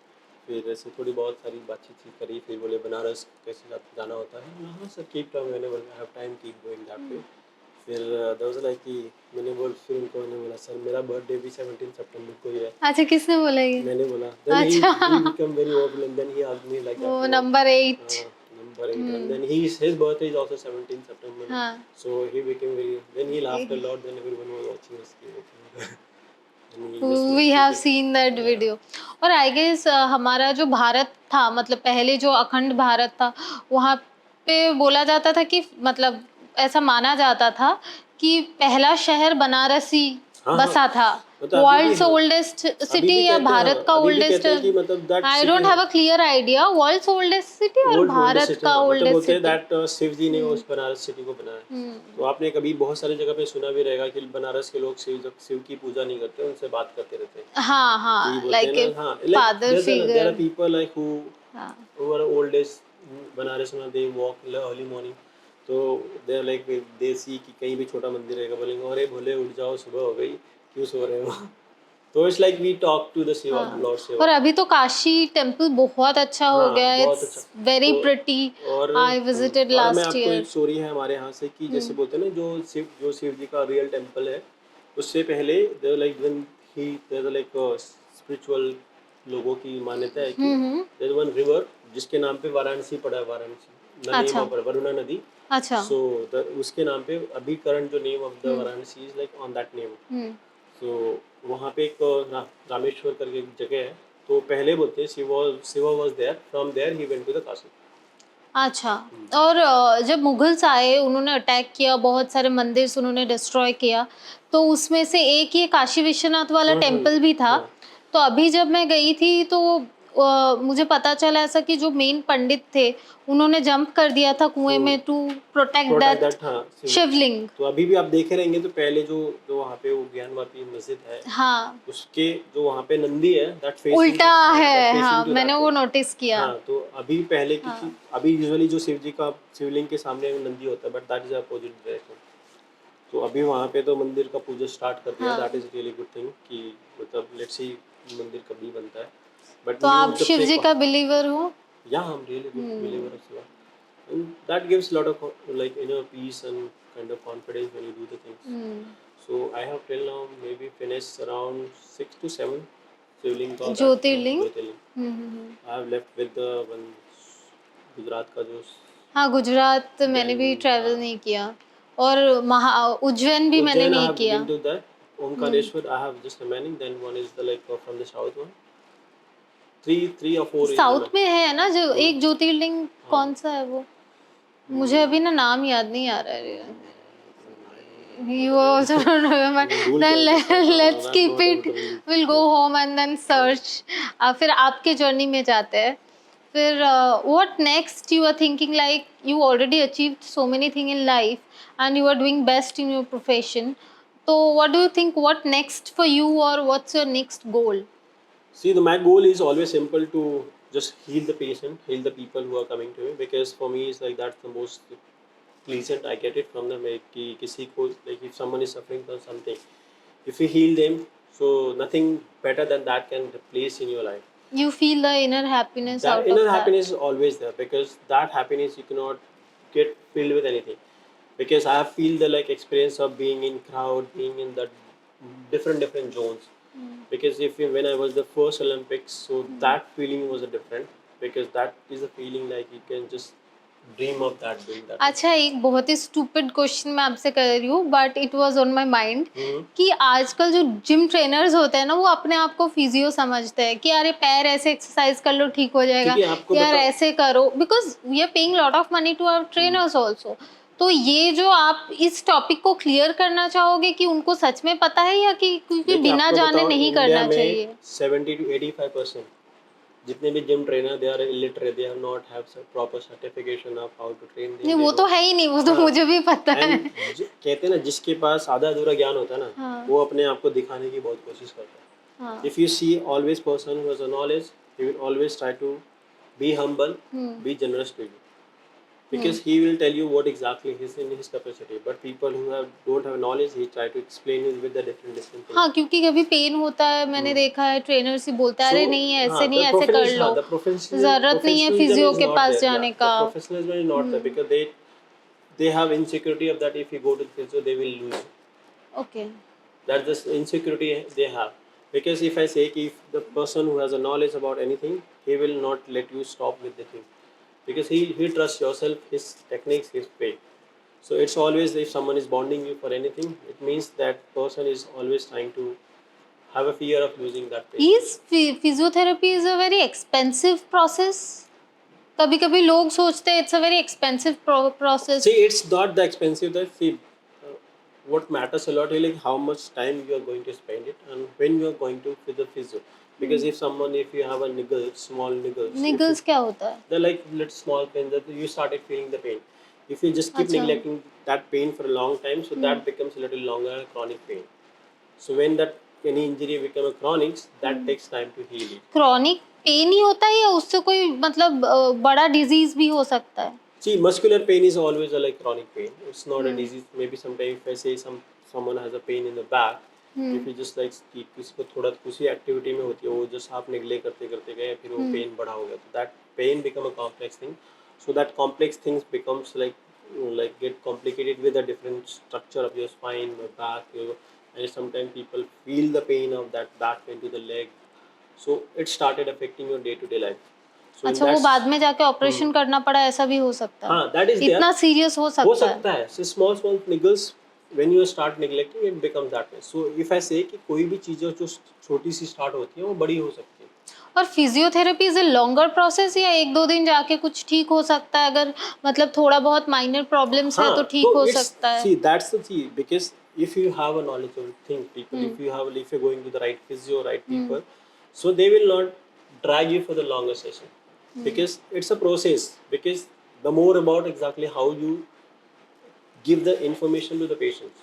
फिर ऐसे थोड़ी बहुत सारी बातचीत ही करी. फिर बोले बनारस कैसे जाना होता है? हाँ सर कीप टाइम. मैंने बोला I have time, keep going that way. फिर देयर वाज लाइक कि फिर उनको मैंने बोला सर मेरा बर्थडे भी 17 सितंबर को ही है. अच्छा, किसने बोला ये? मैंने बोला देन he अच्छा become very open and then he asked me like that वो what number 8। number 8 and hmm then his birthday is also 17 September. हाँ So he became very, then he laughed a lot, then everyone was watching us and he just we have took it. Seen that Yeah. Video. और I guess हमारा जो भारत था, मतलब पहले जो अखंड भारत था, वहाँ पे बोला जाता था कि मतलब ऐसा माना जाता था कि पहला शहर बनारसी हाँ हाँ बसा था। मतलब वर्ल्ड्स ओल्डेस्ट अभी सिटी भी या कहते हैं. भारत हाँ का अभी भी ओल्डेस्ट, कहते हैं कि मतलब that I city don't have a clear idea, world's oldest city और ओल्ड भारत सिटी. का हाँ मतलब ओल्डेस्ट बोलते हैं सिटी। दैट शिव जी ने उस बनारस सिटी को बनाया. तो आपने कभी बहुत सारी जगह पे सुना भी रहेगा कि बनारस के लोग शिव की पूजा नहीं करते, उनसे बात करते रहते हैं. हाँ कि हाँ, बोलते हैं लाइक ए ना. हाँ like father there are figure. people like हाँ who are old days Banaras में they walk early morning. तो they are like they see कि कहीं भी छोटा मंदिर रहेगा, बोलेंगे अरे भोले उठ जाओ सुबह हो गई क्यों सो रहे हो. तो it's like we talk to the Shiva, हाँ, लॉर्ड शिवा. और अभी तो काशी टेम्पल बहुत अच्छा हो गया हाँ है, बहुत अच्छा. इट्स वेरी तो प्रिटी। और आई विजिटेड और मैं लास्ट आपको एक ईयर। स्टोरी है हमारे यहाँ से कि जैसे बोलते हैं ना जो शिव जी का रियल टेम्पल है, उससे पहले there like when he there like spiritual लोगों की मान्यता है कि हम्म। देयर वन रिवर जिसके नाम पे वाराणसी पड़ा है. वाराणसी द नेम अच्छा ऑफ वरुणा नदी. अच्छा। सो उसके नाम पे अभी करंट जो name of the hmm Varanasi is like on that name. Hmm so वहाँ पे एक रामेश्वर करके एक जगह है. तो पहले बोलते हैं Shiva was there, from there he went to the Kashi. अच्छा। और जब मुगल्स आए, उन्होंने अटैक किया, बहुत सारे मंदिर उन्होंने डिस्ट्रॉय किया, तो उसमें से एक ये काशी विश्वनाथ वाला टेम्पल भी था। हाँ तो अभी जब मैं गई थी तो मुझे पता चला ऐसा कि जो मेन पंडित थे, उन्होंने जंप कर दिया था कुएं में to protect protect that that. हाँ शिवलिंग। तो अभी भी आप देखे रहेंगे तो पहले जो जो वहाँ पे वो ज्ञानवापी मस्जिद है, हाँ उसके जो वहाँ पे नंदी है दैट फेसिंग उल्टा है, हाँ फेसिंग टू मैंने दैट वो थिंग. नोटिस किया। हाँ तो अभी पहले की हाँ अभी यूजुअली जो शिव जी का शिवलिंग के सामने नंदी होता है, but that is opposite direction. तो अभी वहाँ पे तो मंदिर का पूजा स्टार्ट कर दिया. दैट हाँ। इज रियली गुड थिंग कि मतलब लेट्स सी मंदिर कभी बनता है. बट तो न्यू आप जब शिव से जी का बिलीवर हो? या हम really good believer of Shiva. And that gives a lot of like inner peace and kind of confidence when you do the things. So I have till now maybe finished around 6 to 7 शिवलिंग का ज्योतिर्लिंग। ज्योतिर्लिंग. I have left with the one Gujarat का जो हाँ गुजरात मैंने भी then travel नहीं किया, और उज्जैन भी मैंने Ujjain I नहीं have किया। been to that. Omkareshwar I have just remaining. Then one is the like from the south one. Three or four is south remain. में है ना जो एक ज्योतिर्लिंग, हाँ कौन सा है वो? मुझे अभी ना नाम याद नहीं आ रहा है। You also don't remember. भूल Then गया कैसे. let's I'm keep not able it. to really. We'll go home and then search. फिर आपके जर्नी में जाते हैं. फिर what next you are thinking, like you already achieved so many things in life and you are doing best in your profession. So what do you think? What next for you, or what's your next goal? See, my goal is always simple to just heal the patient, heal the people who are coming to me, because for me it's like that's the most pleasant I get it from them. कि किसी को like if someone is suffering from something, if you heal them, so nothing better than that can replace in your life. You feel the inner happiness That out inner of that. happiness is always there because that happiness you cannot get filled with anything. Because I feel the like experience of being in crowd, being in the different zones. Because when I was the first Olympics, so that feeling was a different, because that is a feeling like you can just dream of that doing that. अच्छा, एक बहुत ही stupid question मैं आपसे कर रही हूँ, but it was on my mind कि आजकल जो जिम ट्रेनर्स होते हैं ना, वो अपने आप को फिजियो समझते हैं कि यार ये पैर ऐसे एक्सरसाइज कर लो ठीक हो जाएगा, यार ऐसे करो, because we are paying lot of money to our trainers also. तो ये जो आप इस टॉपिक को क्लियर करना चाहोगे कि उनको सच में पता है, या कि क्योंकि बिना जाने नहीं करना चाहिए? 70 to 85% जितने भी gym trainer they are illiterate, they have not have proper certification of how to train नहीं देम, वो तो है ही नहीं, वो तो मुझे भी पता है। एंड कहते हैं ना जिसके पास आधा अधूरा ज्ञान होता है ना, हाँ। वो अपने आप को दिखाने की बहुत कोशिश करता है। हाँ। If you see always person who has a knowledge, he will always try to be humble, be generous to you, because he will tell you what exactly is in his capacity, but people who don't have knowledge, he try to explain it with the different things. हाँ, क्योंकि कभी pen होता है, मैंने देखा है trainer से बोलता है, अरे नहीं ऐसे नहीं, ऐसे कर लो, जरूरत नहीं है फिजियो के पास जाने का। Professionalism is not there because they have insecurity of that if you go to physio they will lose. Okay. That's the insecurity they have. Because if I say if the person who has a knowledge about anything, he will not let you stop with the thing. Because he trusts yourself, his techniques, his way. So it's always, if someone is bonding you for anything, it means that person is always trying to have a fear of losing that patient. Physiotherapy is a very expensive process. कभी कभी लोग सोचते हैं it's a very expensive process. See, it's not the expensive that what matters a lot is like how much time you are going to spend it and when you are going to physio. Because if you have a small niggles क्या होता है? They're like little small pain that you started feeling the pain. If you just keep neglecting that pain for a long time, so that becomes a little longer chronic pain. So when that any injury become a chronic, that takes time to heal it. Chronic pain ही होता है या उससे कोई मतलब बड़ा disease भी हो सकता है? See, muscular pain is always a like chronic pain. It's not a disease. Maybe sometimes if I say someone has a pain in the back, if you just like किसी को थोड़ा कुछ एक्टिविटी में होती है, वो just आप neglect करते करते गए, फिर वो पेन बढ़ा हो गया, तो that pain become a complex thing. So that complex things becomes like get complicated with a different structure of your spine, your back, and sometimes people feel the pain of that back pain to the leg. So it started affecting your day-to-day life. अच्छा, वो बाद में जाके operation करना पड़ा, ऐसा भी हो सकता है? हाँ, that is there. इतना सीरियस हो सकता है? So small niggles, when you start neglecting, it becomes that way. So if I say कि कोई भी चीज़ जो छोटी सी स्टार्ट होती है वो बड़ी हो सकती है। और physiotherapy is a longer process या एक दो दिन जाके कुछ ठीक हो सकता है, अगर मतलब थोड़ा बहुत माइनर प्रॉब्लम्स है तो ठीक हो सकता है? See, that's the key, because if you have a knowledge of thing, people, if you're going to the right physio, right people, so they will not drag you for the longer session, because it's a process. Because the more about exactly how you give the information to the patients.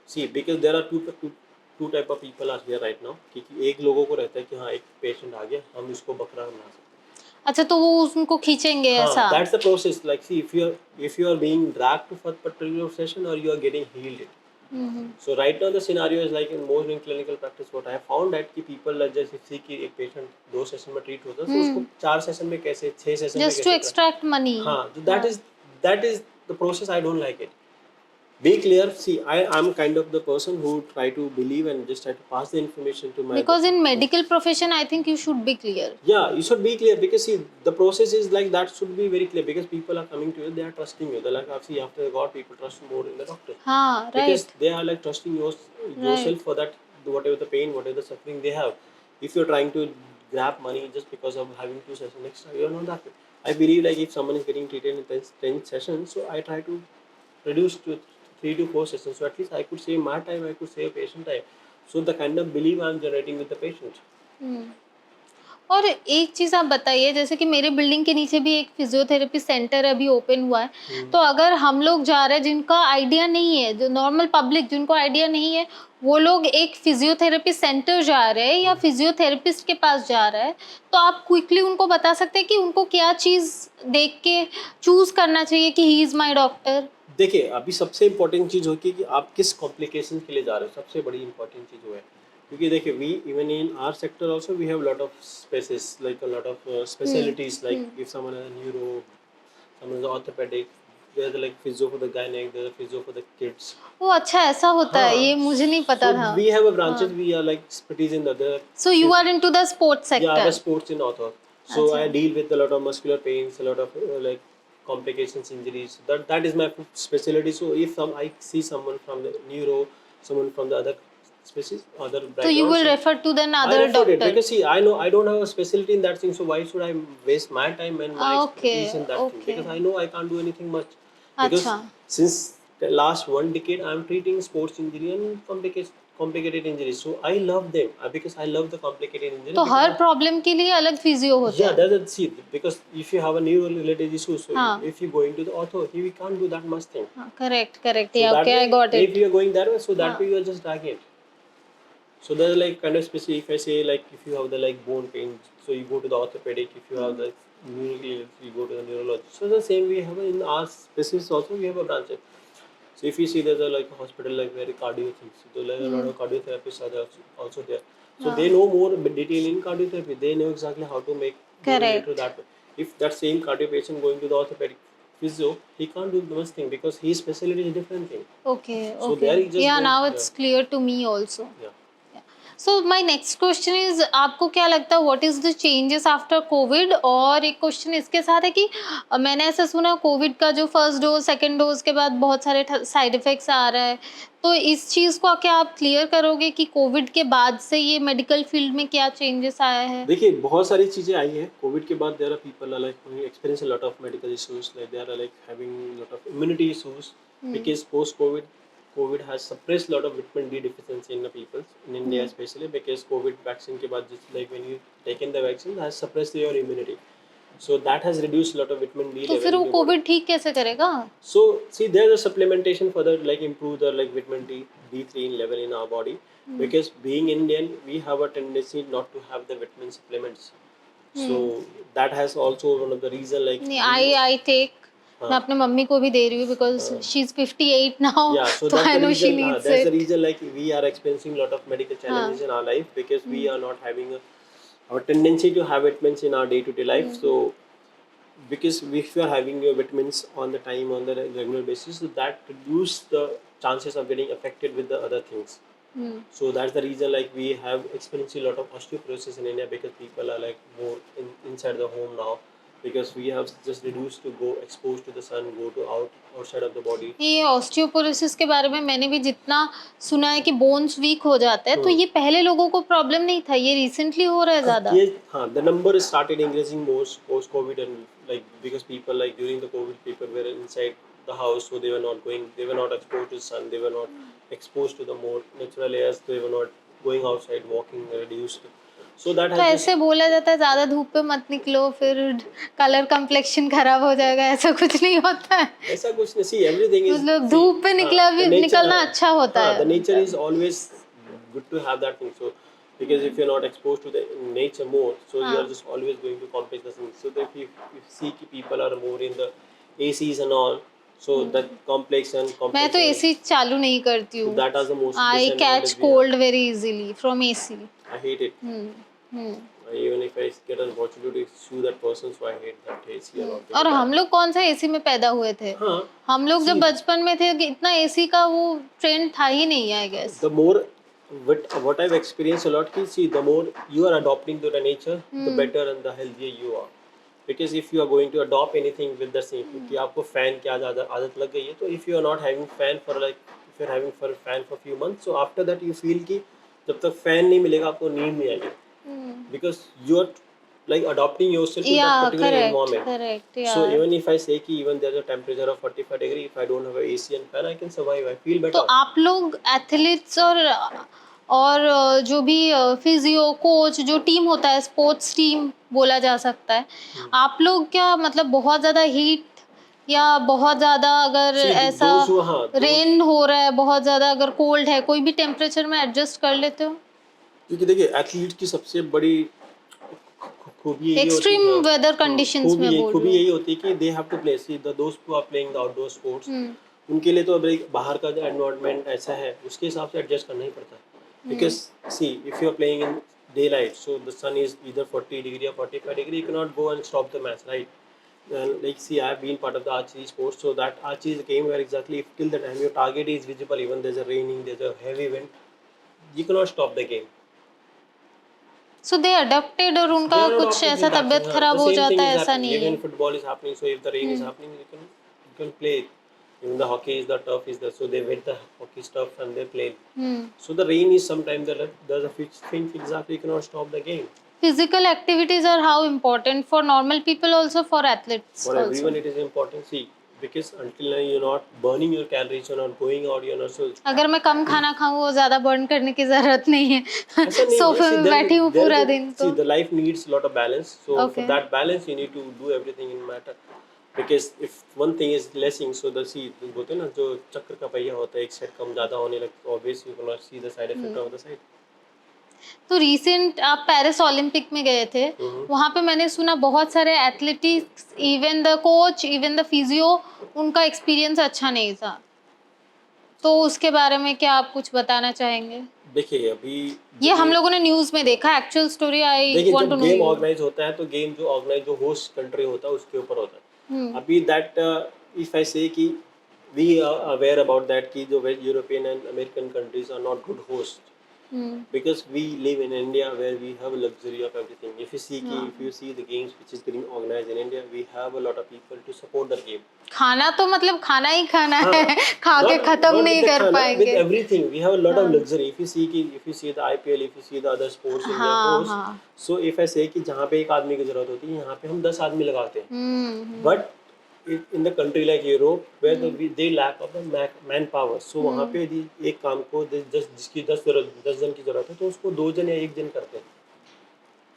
See, because there are two type of people are here right now. क्योंकि एक लोगों को रहता है कि हाँ एक patient आ गया, हम इसको बकरा बना सकते हैं। अच्छा, तो वो उनको खींचेंगे ऐसा? That's the process. Like, see, if you are being dragged to for particular session or you are getting healed it. So right now the scenario is like in most in clinical practice, what I have found that कि people like जैसे see कि एक patient 2 session में treat होता है, तो उसको 4 session में कैसे 6 सेशन में कैसे? Just to extract money. हाँ, तो that is the process. I don't like it. Be clear. See, I'm kind of the person who try to believe and just try to pass the information to my. Because in medical profession, I think you should be clear. Yeah, you should be clear, because see, the process is like that should be very clear, because people are coming to you, they are trusting you. They're like, see, after God, people trust more in the doctor. Right. Because they are like trusting yourself for that, whatever the pain, whatever the suffering they have. If you're trying to grab money just because of having 2 sessions extra, you're not that way. I believe like if someone is getting treated in 10 sessions, so I try to reduce to 3 to 4 sessions. So at least I could save my time, I could save patient time. So the kind of belief I'm generating with the patient. और एक चीज आप बताइए, जैसे कि मेरे building के नीचे भी एक फिजियोथेरेपी सेंटर अभी ओपन हुआ है, तो अगर हम लोग जा रहे हैं जिनका आइडिया नहीं है, जो नॉर्मल पब्लिक जिनको आइडिया नहीं है, वो लोग एक फिजियोथेरेपी सेंटर जा रहे हैं या फिजियोथेरेपिस्ट के पास जा रहे हैं, तो आप क्विकली उनको बता सकते हैं कि उनको क्या चीज देख के चूज करना चाहिए कि ही इज माय डॉक्टर? देखिए, अभी सबसे इम्पोर्टेंट चीज़ होती है कि आप किस कॉम्प्लिकेशन के लिए जा रहे हो, सबसे बड़ी इम्पोर्टेंट चीज़ वो है। क्योंकि देखिए, we even in our sector also we have lot of spaces, like a lot of specialities, like if someone has neuro, someone is orthopaedic, there is like physio for the गायनेक, there is physio for the kids. ओ अच्छा, ऐसा होता है, ये मुझे नहीं पता था। We have a branches, we are like expertise in the other. So you are into the sports sector? Yeah, the sports in author. So I deal with a lot of muscular pains, a lot of like complications, injuries. That is my specialty. So if I see someone from the neuro, someone from the other species, other backgrounds, so you will refer to the other doctor? Because see, I know I don't have a specialty in that thing, so why should I waste my time and my expertise in that thing? Because I know I can't do anything much. Because since the last 1 decade, I'm treating sports injury and complications, complicated injuries. So I love them because I love the complicated injuries. तो because her problem के लिए अलग physio होता yeah, है. that's it. See, because if you have a neuro related issue, so हाँ. if you going to the ortho, he can't do that much thing. Correct. So Yeah, that okay, way, I got if it. you are going that way, so that हाँ. way you are just dragging it. So there's like kind of specific. If I say like if you have the like bone pain, so you go to the orthopedic. If you have the neurology, you go to the neurologist. So the same we have in our specialist also we have a branch. So if you see there's a like a hospital like very cardio things, so like a lot of cardiologists are there also there. So they know more detail in cardiotherapy. They know exactly how to make go related to that. If that same cardio patient going to the orthopedic physio, he can't do the thing because his specialty is a different thing. Okay. So there he just Yeah, going, now it's clear to me also. Yeah. So my next question is आपको क्या लगता है what is the changes after COVID? और एक question इसके साथ है कि मैंने ऐसा सुना कोविड का जो फर्स्ट डोज सेकंड डोज के बाद बहुत सारे साइड इफेक्ट्स आ रहा है, तो इस चीज को क्या आप क्लियर करोगे कि कोविड के बाद से ये मेडिकल फील्ड में क्या चेंजेस आया है? देखिए बहुत सारी चीजें आई हैं कोविड के बाद. There are people are like experience a lot of medical issues, like they are like having lot of immunity issues because post COVID has suppressed lot of vitamin D deficiency in the people in India especially because COVID vaccine के बाद just like when you taken the vaccine has suppressed your immunity, so that has reduced lot of vitamin D तो level फिर in वो your body. Covid ठीक कैसे करेगा? So see there's a supplementation for the like improve the like vitamin D3 in level in our body because being Indian we have a tendency not to have the vitamin supplements. So that has also one of the reason like I take मैं अपने mummy को भी दे रही हूँ because she is 58 now. yeah, so तो that's I the know she reason needs that's the it. reason like we are experiencing lot of medical challenges in our life because we are not having our tendency to have vitamins in our day-to-day life. So because if you are having your vitamins on the time on the regular basis, so that reduce the chances of getting affected with the other things. So that's the reason like we have experienced a lot of osteoporosis in India because people are like more inside the home now because we have just reduced to go exposed to the sun, go to outside of the body. ये osteoporosis के बारे में मैंने भी जितना सुना है कि बोन्स वीक हो जाते हैं, तो ये पहले लोगों को प्रॉब्लम नहीं था, ये रिसेंटली हो रहा है ज्यादा. ये हाँ, the number started increasing post COVID and like because people like during the COVID people were inside the house, so they were not exposed to the sun, they were not exposed to the more natural airs, they were not going outside walking reduced. So that तो has ऐसे बोला जाता है ज्यादा धूप पे मत निकलो फिर कलर कम्प्लेक्शन खराब हो जाएगा, ऐसा कुछ नहीं होता है. ऐसा कुछ नहीं. See everything is मतलब धूप पे निकलना अच्छा होता है. the nature is always good to have that thing. So because if you're not exposed to the nature more, so you are just always going to complex the things. So that if you see people are more in the ACs and all, so that complexion मैं तो AC चालू नहीं करती हूँ. that is the most I catch cold very easily from AC. I hate it. Even if I get an opportunity to sue that person, so I hate that AC a lot. और हम लोग कौन सा AC में पैदा हुए थे? हम लोग जब बचपन में थे इतना एसी का वो ट्रेंड था ही नहीं, I guess. The more what I've experienced a lot is see the more you are adopting to the nature, the better and the healthier you are. Because if you are going to adopt anything with the same, क्योंकि आपको fan की आदत लग गई है, तो if you are not having fan for like if you are having for fan for few months, so after that you feel कि जब तक फैन नहीं मिलेगा आपको नींद नहीं आएगी. Because you are like adopting yourself to that particular environment. Correct. Yeah. So even if I say कि even there's a temperature of 45 degree, if I don't have a AC and fan, I can survive. I feel better. तो आप लोग athletes और जो भी physio coach जो team होता है स्पोर्ट्स टीम बोला जा सकता है, आप लोग क्या मतलब बहुत ज्यादा हीट या बहुत ज्यादा अगर ऐसा रेन हो रहा है, बहुत ज्यादा अगर कोल्ड है, कोई भी टेम्परेचर में एडजस्ट कर लेते हो? क्योंकि देखिए एथलीट की सबसे बड़ी खूबी एक्सट्रीम वेदर कंडीशंस में बोल खूबी यही होती है कि they have to play see the dost who are playing the outdoor sports, उनके लिए तो अब बाहर का जो एनवायरनमेंट ऐसा है उसके हिसाब से एडजस्ट करना ही पड़ता है. Because see if you are playing in day light, so the sun is either 40 degree or 45 degree, you cannot go and stop the match, right? Like see I have been part of the archery sports, so that archery is a game where exactly if till the time your target is visible, even there's a raining, there's a heavy wind, you cannot stop the game. So they adapted और उनका कुछ ऐसा तबीयत खराब हो जाता है ऐसा नहीं है. Even football is happening, so if the rain is happening, you can play. Even the hockey is the turf is there, so they wet the hockey stuff and they play. So the rain is sometimes there's a thing exactly you cannot stop the game. Physical activities are how important for normal people also, for athletes for also. Everyone it is important. See because until now you're not burning your calories, you're not going out, you're not so. अगर मैं कम खाना खाऊं वो ज्यादा burn करने की जरूरत नहीं है ऐसा नहीं है, सोफे see, में बैठी हूँ पूरा दिन see, तो the life needs a lot of balance, so for okay that balance you need to do everything in matter, because if one thing is lessing, so the see बोलते हैं ना जो चक्र का पहिया होता है एक साइड कम ज्यादा होने लगता है, obviously you cannot see the side effect of the side. तो रिसेंट आप पेरिस ओलंपिक में गए थे, वहाँ पे मैंने सुना बहुत सारे athletics, even the coach, even the physio, उनका एक्सपीरियंस अच्छा नहीं था, तो उसके बारे में क्या आप कुछ बताना चाहेंगे? देखिए अभी ये हम लोगों ने न्यूज़ में देखा, actual story I want to know. Game organize होता है तो गेम जो ऑर्गेनाइज जो होस्ट कंट्री होता है उसके ऊपर होता है। अभी दैट इफ आई से कि we are aware about that कि जो European and American countries are not good host, because we live in India where we have a luxury of everything. If you see the games which is being organized in India, we have a lot of people to support the game. खाना तो मतलब खाना ही खाना है, खा के खत्म नहीं कर पाएंगे. With everything we have a lot of luxury. If you see the IPL, if you see the other sports in their host, so if I say कि जहाँ पे एक आदमी की जरूरत होती है यहाँ पे हम 10 आदमी लगाते हैं. But in the country like Europe where they lack of the manpower, so वहाँ पे यदि एक काम को जिसकी 10 जन की जरूरत है तो उसको 2 जन या 1 जन करते हैं.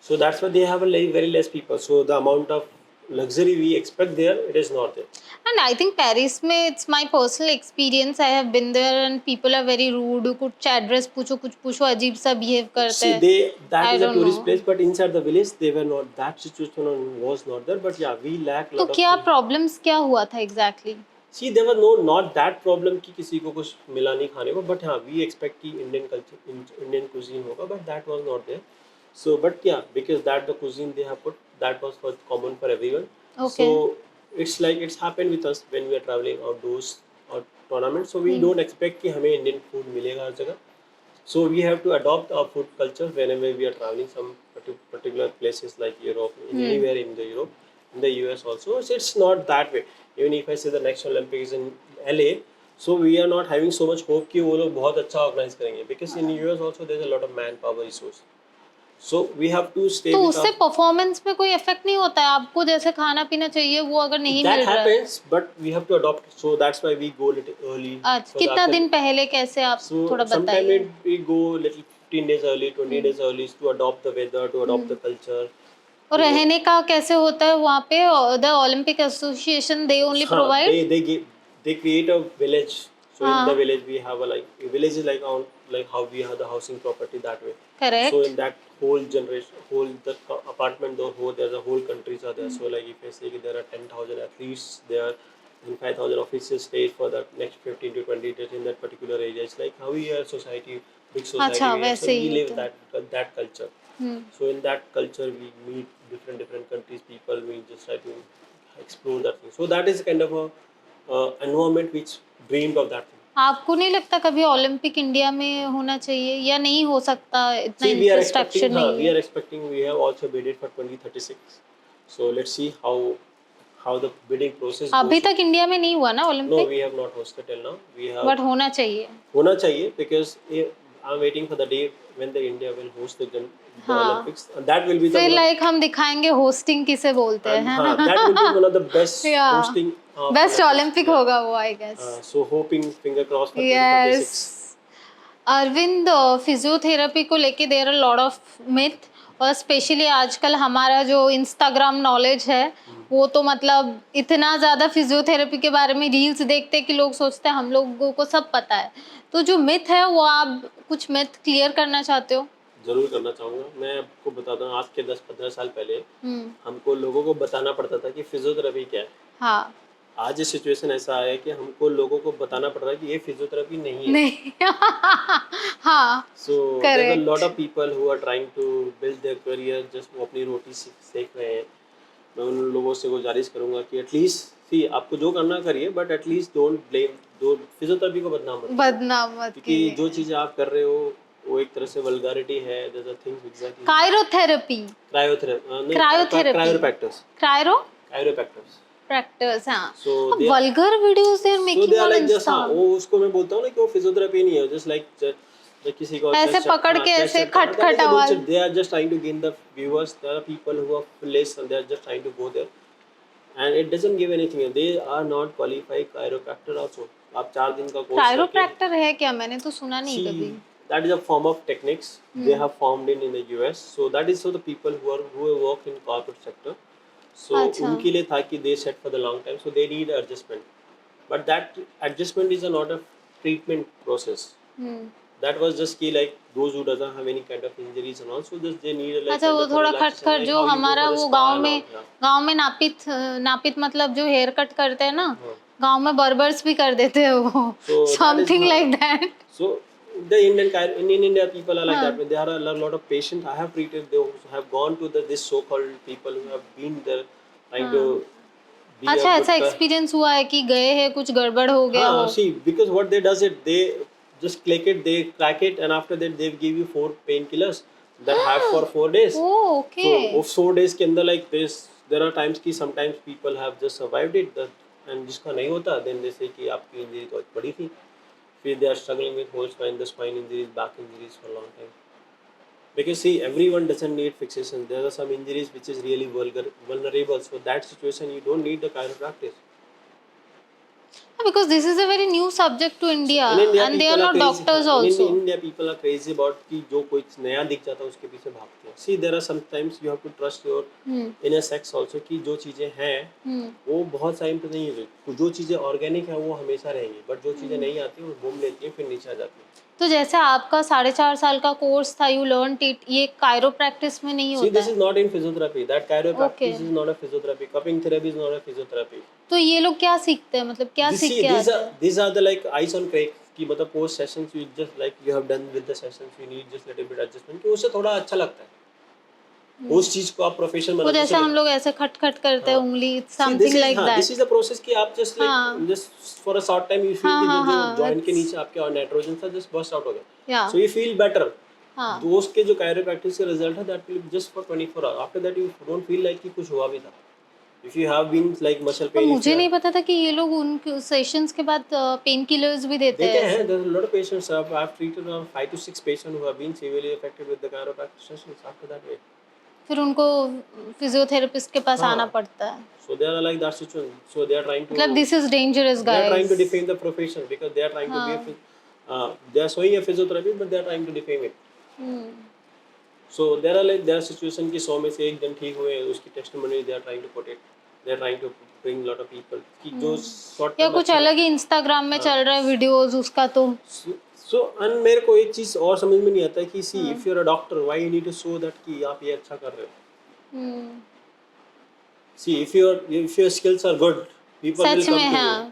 So that's why they have a very less people. So the amount of luxury we expect there, it is not there. And I think Paris में it's my personal experience. I have been there and people are very rude. कुछ address पूछो, कुछ पूछो, अजीब सा behave करते हैं. See, that is a tourist place, but inside the village, they were not. That situation was not there. But yeah, we lack lot of. तो क्या problems क्या हुआ था exactly? See, there was not that problem कि किसी को कुछ मिला नहीं खाने को. But हाँ, we expect कि Indian culture, Indian cuisine होगा. But that was not there. So, but yeah, because that the cuisine they have put, that was for common for everyone. Okay. So it's like it's happened with us when we are traveling outdoors or tournaments. So we don't expect कि हमें Indian food मिलेगा हर जगह. So we have to adopt our food culture whenever we are traveling some particular places like Europe, anywhere in the Europe, in the US also. So it's not that way. Even if I say the next Olympics in LA, so we are not having so much hope कि वो लोग बहुत अच्छा organize करेंगे, because in US also there's a lot of manpower issues. So we have to stay. तो उससे performance पे कोई इफेक्ट नहीं होता है? आपको जैसे खाना पीना चाहिए वो अगर नहीं मिल रहा है, that happens, but we have to adopt. So that's why we go little early. अच्छा, कितना दिन पहले कैसे आप थोड़ा बताइए? Sometimes we go little 15 days early, 20 days early to adopt the weather, to adopt the culture. और रहने का कैसे होता है वहाँ पे? The Olympic association they only provide, they create a village. So in the village we have a village is like how we have the housing property that way. Correct. So in that whole generation, the apartment, there's a whole countries are there. So like if I say there are 10,000 athletes there, and 5,000 officials stay for the next 15 to 20 days in that particular area. It's like how we are society, big society. अच्छा, we have, so वैसे we he live तो that culture. So in that culture we meet different countries people. We just try to explore that thing. So that is kind of a environment which dreamed of that thing. आपको नहीं लगता कभी Olympic India में होना चाहिए या नहीं हो सकता? इतना See, we are infrastructure expecting, नहीं we है. are expecting, we have also bidded for 2036. So let's see how the bidding process अभी goes. तक इंडिया में नहीं हुआ ना No, Olympic? we have not hosted till now. We have. But होना चाहिए because I'm waiting for the day when the India will host the Olympics, and that will be the फिर like हम दिखाएंगे hosting किसे बोलते हैं. that will be one of the best Yeah. hosting. Best Olympic होगा वो, I guess. So hoping, finger crossed for Yes. 2036. Arvind, physiotherapy को लेके there are lot of myth, और स्पेशली आजकल हमारा जो इंस्टाग्राम नॉलेज है वो तो मतलब इतना ज़्यादा फिजियोथेरेपी के बारे में रील्स देखते हैं कि लोग सोचते हैं हम लोगों को सब पता है. तो जो मिथ है वो आप कुछ मिथ क्लियर करना चाहते हो? जरूर करना चाहूँगा. मैं आपको बताता हूँ, आज के 10-15 साल पहले हमको लोगों को बताना पड़ता था कि फिजियोथेरेपी क्या है. हाँ. आज ये सिचुएशन ऐसा है कि हमको लोगों को बताना पड़ रहा है कि ये फिजियोथेरेपी नहीं है. नहीं. हाँ. So there's a lot of people who are trying to build their career, just वो अपनी रोटी सेक रहे हैं. मैं उन लोगों से गुजारिश करूंगा कि एटलीस्ट सी आपको जो करना करिए, बट एटलीस्ट डोंट ब्लेम, दो फिजियोथेरेपी को बदनाम मत क्योंकि जो चीजें आप कर रहे हो वो एक तरह से वल्गैरिटी है. there's a thing exactly. Chiropractors. Practice. हाँ. So vulgar videos they are making on Insta. वो उसको मैं बोलता हूँ ना कि वो फिजियोथेरेपी नहीं है. जस्ट लाइक किसी को ऐसे पकड़ के ऐसे खट आवाज. they are just trying to gain the viewers. There are people who are less and they are just trying to go there and it doesn't give anything. They are not qualified chiropractor also. आप 4 दिन का course करके chiropractor है क्या? मैंने तो सुना नहीं कभी. see that is a form of techniques they have formed in the US. So that is for the people who work in corporate sector. So अच्छा. उनके लिए था कि they set for the long time, so they need adjustment. But that adjustment is not a treatment process. That was just कि like those who doesn't have any kind of injuries and also just they need like अच्छा, kind वो of a थोड़ा relaxation, खटखट like जो how you go हमारा for a वो spa गांव and में all, yeah. गांव में नापित नापित मतलब जो हेयर कट करते हैं ना, हाँ. गांव में बर्बर्स भी कर देते हैं वो. So that is something like that. So the in India people are like that. There are a lot of patients I have treated. They have gone to this so-called people who have been there trying to be a अच्छा, good ऐसा experience हुआ है कि गए हैं कुछ गड़बड़ हो गया हो? see, because what they does it, they just click it, they crack it, and after that they give you 4 painkillers that have for 4 days. Oh, okay. So of 4 days के अंदर like this, there are times कि sometimes people have just survived it, and जिसका नहीं होता, then they say कि आपकी injury तो बड़ी थी. They are struggling with whole spine, the spine injuries, back injuries for a long time. Because see, everyone doesn't need fixation. There are some injuries which is really vulnerable. So that situation, you don't need the chiropractic. Because this is a very new subject to India, In India, and they are people not crazy. doctors In also. India, people are crazy about कि जो कोई नया दिख जाता है उसके पीछे भागते हैं. See, there are sometimes you have to trust your inner sex also कि जो चीजें हैं वो बहुत टाइम पे नहीं है. जो चीजें ऑर्गेनिक है वो हमेशा रहेंगी, बट जो चीजें नहीं आती वो घूम लेती है फिर नीचे आ जाती है. तो जैसे आपका 4.5 साल का कोर्स था, यू लर्न इट, ये कायरोप्रैक्टिस में नहीं See, होता this है? is not in physiotherapy. That chiropractic is not a physiotherapy. Cupping therapy is not a physiotherapy. तो ये लोग क्या सीखते हैं, मतलब क्या सीख के आते हैं? These are the like ice on crack कि मतलब post sessions you just like you have done with the sessions, you need just little bit adjustment कि उससे थोड़ा अच्छा लगता है. उस चीज को आप प्रोफेशन वो बना जैसे हम लोग ऐसे खट खट करते हैं उंगली, something like that. This is the process कि आप just like just for a short time you feel कि जो joint के नीचे आपके और नाइट्रोजन था just burst out हो गया. So you feel better. दोस्त के जो chiropractic के रिजल्ट है that will just for 24 hours. After that you don't feel like कि कुछ हुआ भी था. If you have been like muscle pain, मुझे नहीं पता था कि ये लोग उन सेशंस के बाद पेन किलर्स भी देते हैं. There's a lot of patients. I've treated around 5 to 6 patients who have been severely affected with the chiropractic sessions after that way. फिर उनको फिजियोथेरेपिस्ट के पास आना पड़ता है. So they are like that situation. So they are trying to. मतलब this is dangerous, guys. They are trying to defame the profession because they are trying to be they are showing a physiotherapy but they are trying to defame it. So there are situations कि 100 में से एक दिन ठीक हुए उसकी testimony they are trying to put it. They are trying to bring lot of people कि जो short या कुछ अलग ही इंस्टाग्राम में चल रहा है वीडियोस उसका तो. So and मेरे को एक चीज और समझ में नहीं आता कि see if you're a doctor why you need to show that कि आप ये अच्छा कर रहे हो. See if your skills are good people will come to you.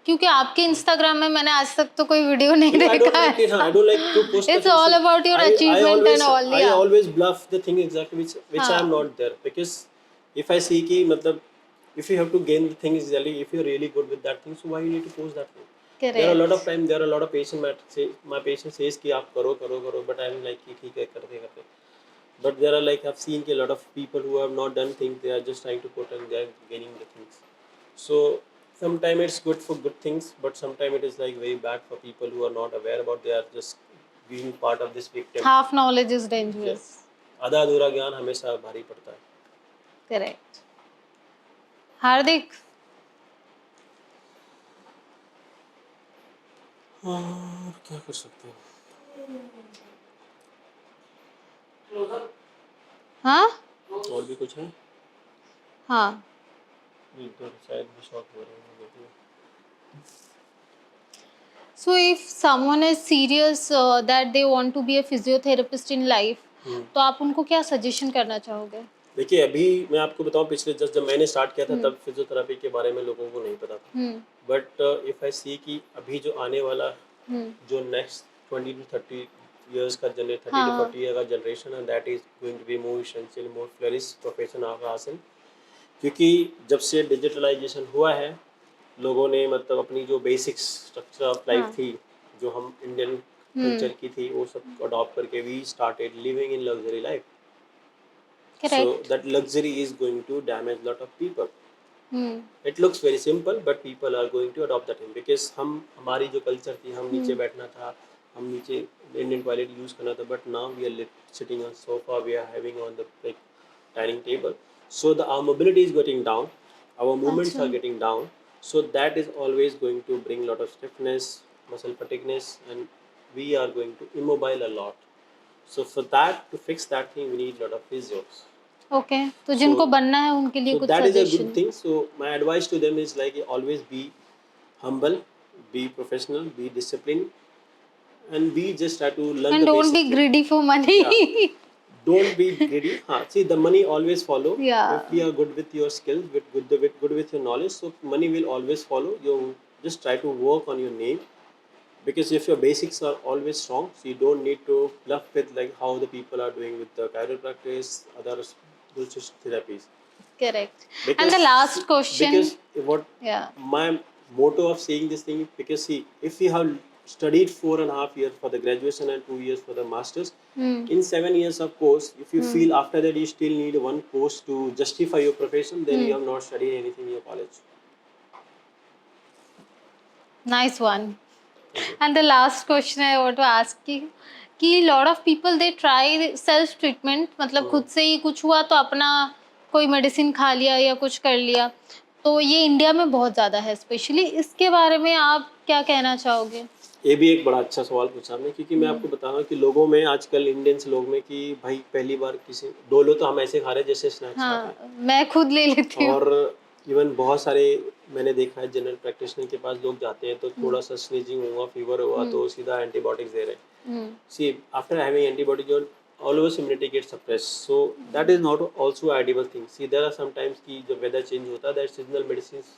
क्योंकि आपके इंस्टाग्राम में मैंने आज तक तो कोई वीडियो नहीं देखा है. I don't like to post. It's all about your achievement and all. I always bluff the thing exactly which I am not there because if I see कि मतलब if you have to gain the thing exactly if you're really good with that thing so why you need to post that thing. Correct. There are a lot of time there are a lot of patients my patient says कि आप करो but I'm like कि ठीक है करते. But there are like I've seen a lot of people who have not done things they are just trying to put and they are gaining the things. So sometimes it's good for good things but sometimes it is like very bad for people who are not aware about they are just being part of this victim. Half knowledge is dangerous. आधा अधूरा ज्ञान हमेशा भारी पड़ता है. Correct. हार्दिक क्या कर सकते हैं. हाँ और भी कुछ है. हाँ इधर शायद भी शॉक हो रहे हैं. So if someone is serious that they want to be a physiotherapist in life, तो आप उनको क्या सजेशन करना चाहोगे? देखिए अभी मैं आपको बताऊं पिछले जब मैंने स्टार्ट किया था तब फिजियोथेरेपी के बारे में लोगों को नहीं पता था. बट इफ आई सी कि अभी जो आने वाला जो नेक्स्ट 20 to 30 years का 30 to 40 year का जनरेशन है that is going to be more essential more flourish profession आगा हासिल क्योंकि जब से डिजिटलाइजेशन हुआ है लोगों ने मतलब अपनी जो बेसिक स्ट्रक्चर ऑफ लाइफ थी जो हम इंडियन कल्चर की थी वो सब अडॉप्ट करके we started living in luxury life. So that luxury is going to damage lot of people. It looks very simple but people are going to adopt that thing because हम हमारी जो culture थी हम नीचे बैठना था हम नीचे इंडियन टॉयलेट यूज करना था but now we are sitting on sofa we are having on the like dining table so the our mobility is getting down our movements अच्छा are getting down, so that is always going to bring lot of stiffness, muscle fatigueness, and we are going to immobile a lot. So for that, to fix that thing, we need lot of physios. Okay, तो जिनको So बनना है उनके लिए so कुछ that is a good suggestion? thing. So my advice to them is like always be humble, be professional, be disciplined, and we just try to learn and the don't basic be thing. Greedy for money. Yeah, don't be greedy. See, the money always follow. या If you are good with your skills, good with your knowledge, so money will always follow. You just try to work on your name, because if your basics are always strong, so you don't need to bluff with like how the people are doing with the chiropractic, other bullshit therapies. Correct. And the Because last question. because what या my motto of saying this thing, because see, if you have studied 4.5 years for the graduation and 2 years for the masters, in 7 years of course, if you feel after that you still need one course to justify your profession, then you have not studied anything in your college. Nice one. Thank you. And the last question I want to ask you कि lot of people they try self treatment, मतलब खुद से ही कुछ हुआ तो अपना कोई medicine खा लिया या कुछ कर लिया, तो ये इंडिया में बहुत ज़्यादा है स्पेशली. इसके बारे में आप क्या कहना चाहोगे? ये भी एक बड़ा अच्छा सवाल पूछा आपने, क्योंकि मैं आपको बता रहा हूँ कि लोगों में आजकल इंडियंस लोग में कि भाई पहली बार किसी डोलो तो हम ऐसे खा रहे हैं जैसे स्नैक्स खाते हैं. हाँ, मैं खुद ले लेती हूँ. और इवन बहुत सारे मैंने देखा है जनरल प्रैक्टिशनर के पास लोग जाते हैं तो थोड़ा सा स्नीजिंग हुआ, फीवर हुआ तो सीधा एंटीबायोटिक्स दे रहे हैं. See, after having antibiotic, your always immunity gets suppressed. So that is not also a ideal thing. See, there are sometimes कि जब weather change होता है, that seasonal medicines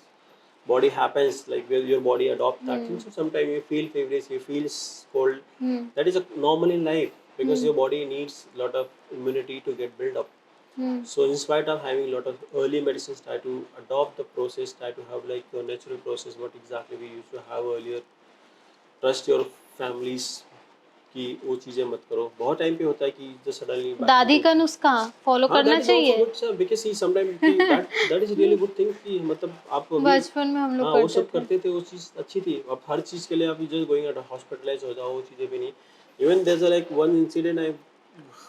body happens like where your body adopt that thing. So sometimes you feel feverish, you feel cold. That is a normal in life, because your body needs lot of immunity to get built up. So in spite of having a lot of early medicines, try to adopt the process, try to have like the natural process what exactly we used to have earlier. Trust your families कि वो चीज़ें मत करो. बहुत time पे होता है कि जो सडनली दादी का नुस्खा फॉलो हाँ, करना that is also चाहिए. good sir, because see sometimes कि that is really good thing कि मतलब आप अभी बचपन में हम लोग हाँ वो करते सब थे. करते थे, वो चीज़ अच्छी थी. अब हर चीज़ के लिए आप जस्ट गोइंग एट हॉस्पिटलाइज हो जाओ, वो चीज़ें भी नहीं. Even there's a like one incident I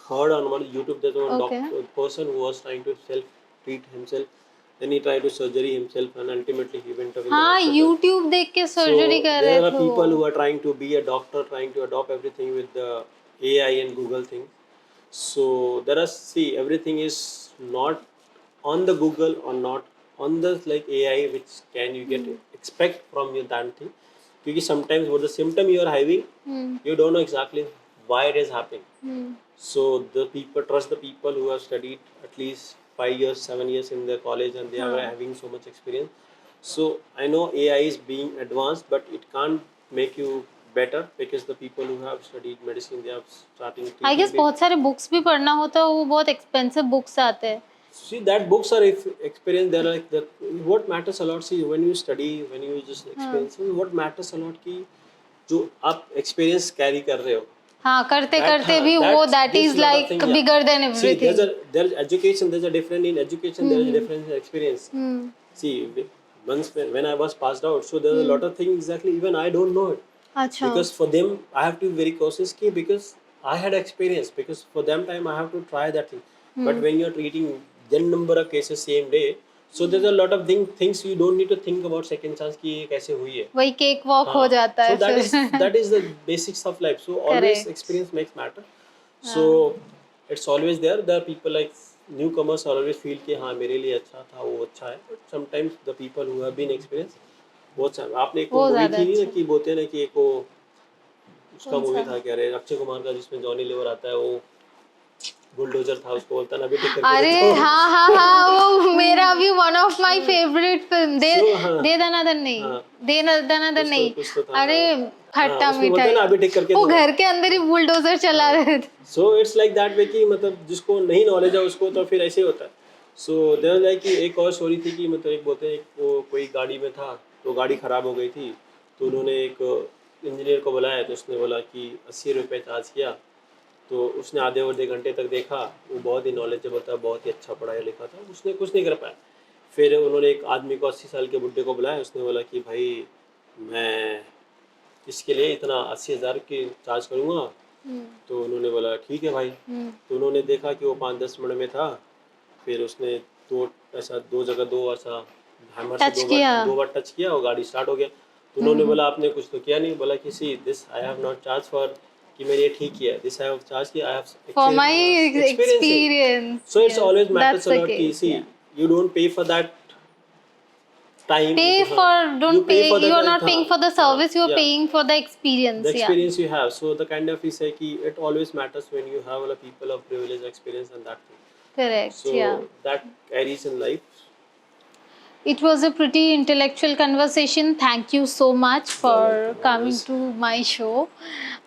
heard on one YouTube. There's one okay. doctor person who was trying to self treat himself, then he tried to surgery himself and ultimately he went away in the हाँ, hospital. YouTube देख के So surgery कर रहे there are थे वो. people who are trying to be a doctor, trying to adopt everything with the AI and Google thing. So there are, see, everything is not on the Google or not on the like AI which can you get expect from your that thing. Because sometimes what the symptom you are having, you don't know exactly why it is happening. So the people trust the people who have studied at least 5 years, 7 years in their college and they are having so much experience. So I know AI is being advanced, but it can't make you better, because the people who have studied medicine, they are starting I guess treating. बहुत सारे books भी पढ़ना होता है, वो बहुत expensive books आते हैं. See, that books are if experience. They're like the what matters a lot. See, when you study, when you just experience, what matters a lot कि जो आप experience carry कर रहे हो. हाँ, करते That करते भी वो that gives is lot of like thing, yeah. bigger than See, everything. there's education. There's a difference in education. There is a difference in experience. See, once when I was passed out, so there's a lot of things exactly even I don't know it. अच्छा. Because for them I have to be very cautious ki, because I had experience, because for them time I have to try that thing. But when you're treating n number of cases same day, so there's a lot of things you don't need to think about second chance कि ये कैसे हुई है. वही cake walk हो जाता है So that is फिर. that is the basics of life. So always Correct. experience makes matter. So it's always there. There are people like newcomers always feel कि हाँ मेरे लिए अच्छा था, वो अच्छा है. But sometimes the people who have been experienced, वो अच्छा. आपने एक वो मूवी ज्यादा थी नहीं ना अच्छा. कि बोलते हैं ना कि एक वो उसका कौन मूवी सा? था क्या रे अक्षय कुमार का जिसमें जॉनी लीवर आता है, वो बुलडोजर था, उसको बोलता है ना अभी ठीक करके अरे देता हूँ. हाँ हाँ हाँ, वो मेरा भी one of my favourite film. They So, हाँ, दे दनादन नहीं. हाँ, दे दनादन नहीं. कुछ तो था. अरे खट्टा उसमें मीठा. बोलते हैं ना अभी ठीक करके वो देता घर के अंदर ही बुलडोजर चला रहे थे. So it's like that way कि मतलब जिसको नहीं नॉलेज है उसको तो फिर ऐसे ही होता है. सो देयर लाइक कि एक और स्टोरी थी कि मतलब एक बोलते हैं वो कोई गाड़ी में था, तो गाड़ी ख़राब हो गई थी, तो उन्होंने एक इंजीनियर को बुलाया, तो उसने बोला कि 80 रुपये चार्ज किया. तो उसने आधे और 1 घंटे तक देखा. वो बहुत ही नॉलेजेबल था, बहुत ही अच्छा पढ़ाया लिखा था, उसने कुछ नहीं कर पाया. फिर उन्होंने एक आदमी को 80 साल के बुढ़े को बुलाया. उसने बोला कि भाई मैं इसके लिए इतना 80,000 की चार्ज करूँगा. तो उन्होंने बोला ठीक है भाई. तो उन्होंने देखा कि वो 5-10 मिनट में था. फिर उसने दो ऐसा दो जगह दो ऐसा हैमर से टच किया। 2 बार टच किया और गाड़ी स्टार्ट हो गया। तो उन्होंने बोला आपने कुछ तो किया नहीं, बोला कि see this I have not charge for कि मैंने ये ठीक किया, दिस आई हैव चार्ज किया, I have For my experience it. experience, so it's yes, always matters that's a the lot कि case. See Yeah. You don't pay for that time, Pay हाँ, for, you don't pay pay. for You that are not paying for the हाँ service. You are yeah, paying for the the experience. Yeah. experience you have. So the kind of is कि it always matters when you have a people of privilege experience and that thing. Correct. So Yeah. that carries in life. It was a pretty intellectual conversation. Thank you so much Yeah, for welcome coming always. to my show.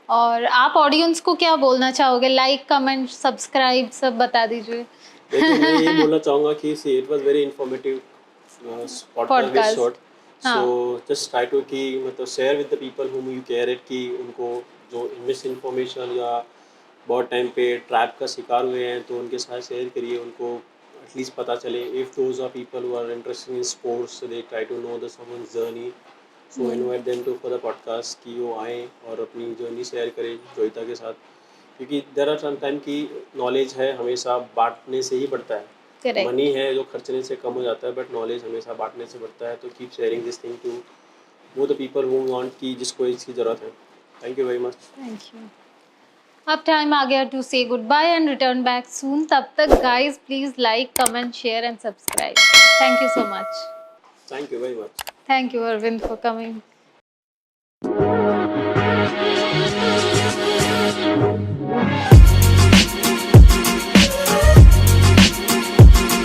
और आप audience को क्या बोलना चाहोगे? Like, comment, subscribe सब बता दीजिए। देखिए मैं ये बोलना चाहूँगा कि see it was very informative podcast very short, podcast. So हाँ। जस्ट ट्राई टू कि मतलब share with the people whom you care it कि उनको जो मिस इन्फॉर्मेशन या बहुत टाइम पे ट्रैप का शिकार हुए हैं तो उनके साथ शेयर करिए, उनको एटलीस्ट पता चले। If those are people who are interested in sports they try to know the someone's journey, so invite them to for the podcast कि वो आएँ और अपनी जर्नी शेयर करें जोईता के साथ, क्योंकि देर आर सम टाइम की नॉलेज है हमेशा बांटने से ही बढ़ता है। करेक्ट। मनी है जो खर्चने से कम हो जाता है, बट नॉलेज हमेशा बांटने से बढ़ता है। तो keep sharing this thing to वो द पीपल हु वांट कि जिसको इसकी ज़रूरत है। Thank you very much. Thank you. अब टाइम आ गया to say good bye and return back soon. तब तक guys please like, comment, share and subscribe. Thank you so much. Thank you very much. Thank you Arvind for coming.